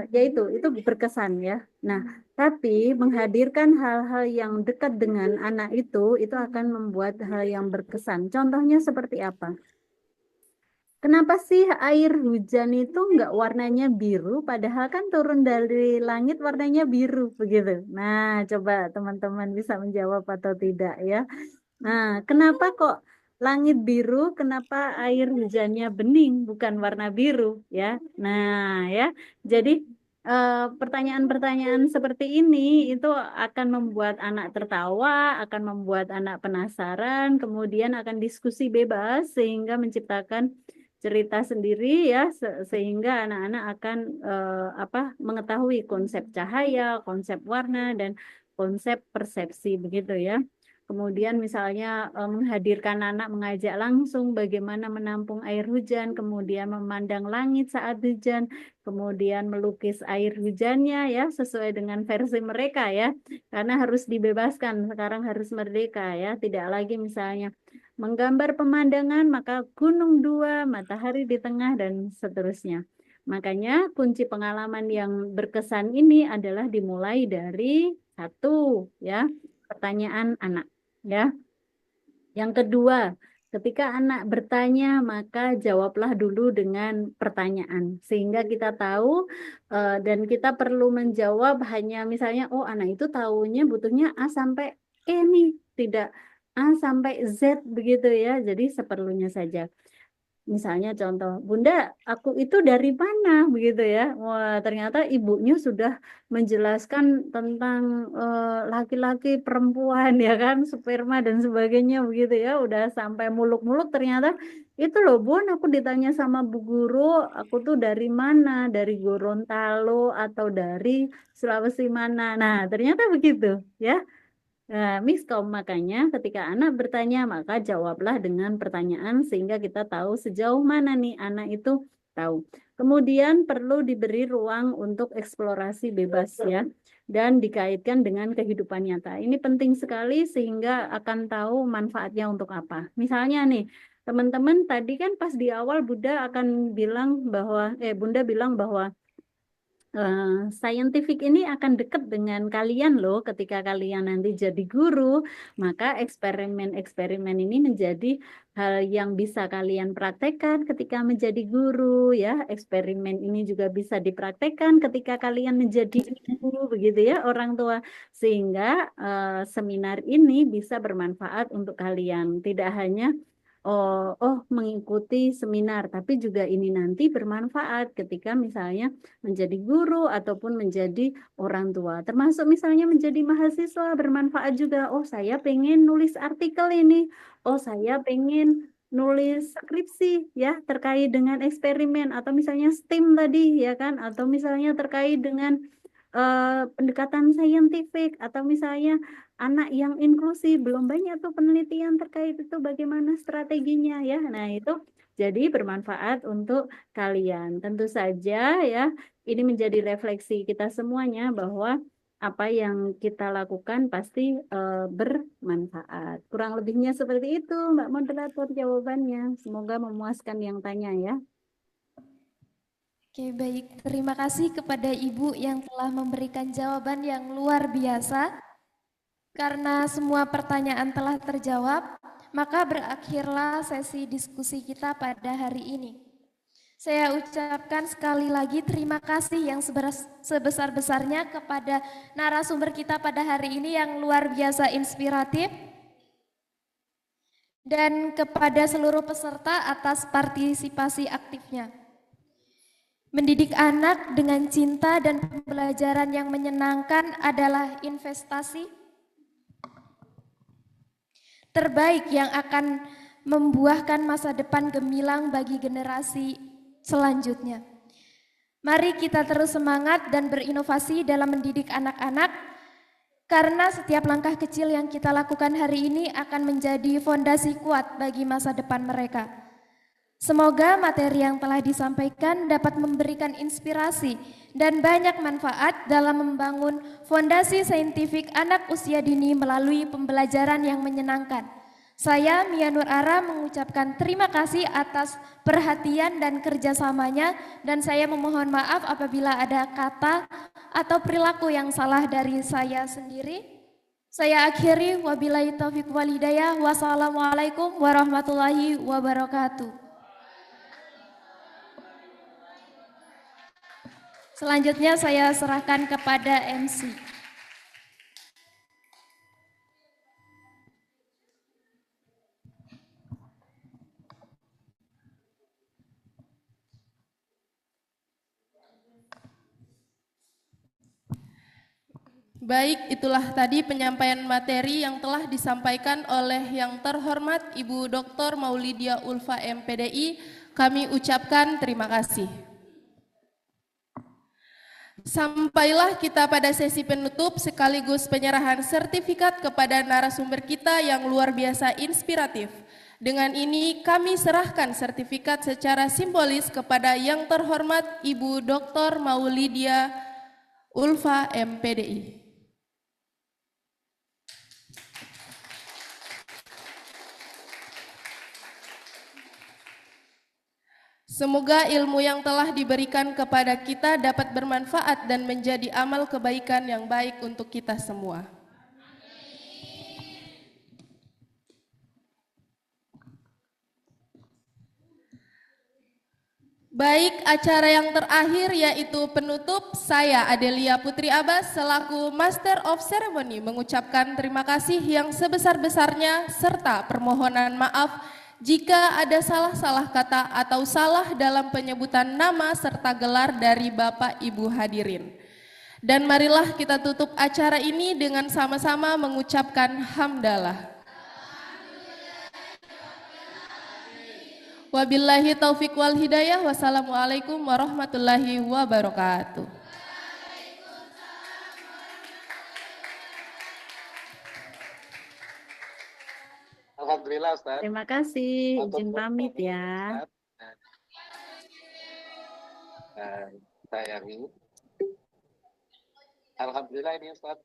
ya itu berkesan ya. Nah, tapi menghadirkan hal-hal yang dekat dengan anak itu akan membuat hal yang berkesan. Contohnya seperti apa? Kenapa sih air hujan itu nggak warnanya biru, padahal kan turun dari langit warnanya biru begitu. Nah, coba teman-teman bisa menjawab atau tidak ya. Nah, kenapa kok langit biru, kenapa air hujannya bening, bukan warna biru ya? Nah, ya. Jadi pertanyaan-pertanyaan seperti ini itu akan membuat anak tertawa, akan membuat anak penasaran, kemudian akan diskusi bebas sehingga menciptakan cerita sendiri ya, sehingga anak-anak akan mengetahui konsep cahaya, konsep warna dan konsep persepsi begitu ya. Kemudian misalnya menghadirkan anak, mengajak langsung bagaimana menampung air hujan, kemudian memandang langit saat hujan, kemudian melukis air hujannya ya sesuai dengan versi mereka ya. Karena harus dibebaskan, sekarang harus merdeka ya. Tidak lagi misalnya menggambar pemandangan, maka gunung dua, matahari di tengah dan seterusnya. Makanya kunci pengalaman yang berkesan ini adalah dimulai dari satu ya, pertanyaan anak. Ya, yang kedua, ketika anak bertanya maka jawablah dulu dengan pertanyaan sehingga kita tahu dan kita perlu menjawab hanya misalnya oh anak itu tahunya butuhnya A sampai E nih, tidak A sampai Z begitu ya. Jadi seperlunya saja. Misalnya contoh, Bunda, aku itu dari mana begitu ya? Wah, ternyata ibunya sudah menjelaskan tentang laki-laki, perempuan ya kan, sperma dan sebagainya begitu ya. Udah sampai muluk-muluk ternyata itu loh Bun, aku ditanya sama Bu Guru, aku tuh dari mana? Dari Gorontalo atau dari Sulawesi mana? Nah, ternyata begitu ya. Nah, miskom makanya ketika anak bertanya maka jawablah dengan pertanyaan sehingga kita tahu sejauh mana nih anak itu tahu. Kemudian perlu diberi ruang untuk eksplorasi bebas ya dan dikaitkan dengan kehidupan nyata. Ini penting sekali sehingga akan tahu manfaatnya untuk apa. Misalnya nih, teman-teman tadi kan pas di awal Bunda bilang bahwa scientific ini akan dekat dengan kalian loh ketika kalian nanti jadi guru, maka eksperimen-eksperimen ini menjadi hal yang bisa kalian praktekkan ketika menjadi guru ya. Eksperimen ini juga bisa dipraktekkan ketika kalian menjadi ibu begitu ya, orang tua, sehingga seminar ini bisa bermanfaat untuk kalian, tidak hanya mengikuti seminar, tapi juga ini nanti bermanfaat ketika misalnya menjadi guru ataupun menjadi orang tua. Termasuk misalnya menjadi mahasiswa bermanfaat juga. Oh, saya pengen nulis artikel ini. Oh, saya pengen nulis skripsi ya terkait dengan eksperimen atau misalnya STEM tadi ya kan, atau misalnya terkait dengan pendekatan saintifik atau misalnya anak yang inklusi, belum banyak tuh penelitian terkait itu bagaimana strateginya ya. Nah, itu jadi bermanfaat untuk kalian. Tentu saja ya, ini menjadi refleksi kita semuanya bahwa apa yang kita lakukan pasti bermanfaat. Kurang lebihnya seperti itu, Mbak Moderator jawabannya. Semoga memuaskan yang tanya ya. Oke, baik. Terima kasih kepada Ibu yang telah memberikan jawaban yang luar biasa. Karena semua pertanyaan telah terjawab, maka berakhirlah sesi diskusi kita pada hari ini. Saya ucapkan sekali lagi terima kasih yang sebesar-besarnya kepada narasumber kita pada hari ini yang luar biasa inspiratif, dan kepada seluruh peserta atas partisipasi aktifnya. Mendidik anak dengan cinta dan pembelajaran yang menyenangkan adalah investasi terbaik yang akan membuahkan masa depan gemilang bagi generasi selanjutnya. Mari kita terus semangat dan berinovasi dalam mendidik anak-anak, karena setiap langkah kecil yang kita lakukan hari ini akan menjadi fondasi kuat bagi masa depan mereka. Semoga materi yang telah disampaikan dapat memberikan inspirasi dan banyak manfaat dalam membangun fondasi saintifik anak usia dini melalui pembelajaran yang menyenangkan. Saya, Mia Nur Ara, mengucapkan terima kasih atas perhatian dan kerjasamanya, dan saya memohon maaf apabila ada kata atau perilaku yang salah dari saya sendiri. Saya akhiri, wabillahi taufiq wal hidayah, wassalamualaikum warahmatullahi wabarakatuh. Selanjutnya saya serahkan kepada MC. Baik, itulah tadi penyampaian materi yang telah disampaikan oleh yang terhormat Ibu Dr. Maulidia Ulfa MPDI. Kami ucapkan terima kasih. Sampailah kita pada sesi penutup sekaligus penyerahan sertifikat kepada narasumber kita yang luar biasa inspiratif. Dengan ini kami serahkan sertifikat secara simbolis kepada yang terhormat Ibu Dr. Maulidia Ulfa MPDI. Semoga ilmu yang telah diberikan kepada kita dapat bermanfaat dan menjadi amal kebaikan yang baik untuk kita semua. Baik, acara yang terakhir yaitu penutup, saya Adelia Putri Abbas selaku Master of Ceremony mengucapkan terima kasih yang sebesar-besarnya serta permohonan maaf Jika ada salah-salah kata atau salah dalam penyebutan nama serta gelar dari Bapak Ibu hadirin. Dan marilah kita tutup acara ini dengan sama-sama mengucapkan hamdalah. Wabillahi taufik wal hidayah. Wassalamualaikum warahmatullahi wabarakatuh. Alhamdulillah Ustaz. Terima kasih, izin pamit ya. Sayangi. Alhamdulillah ini Ustaz.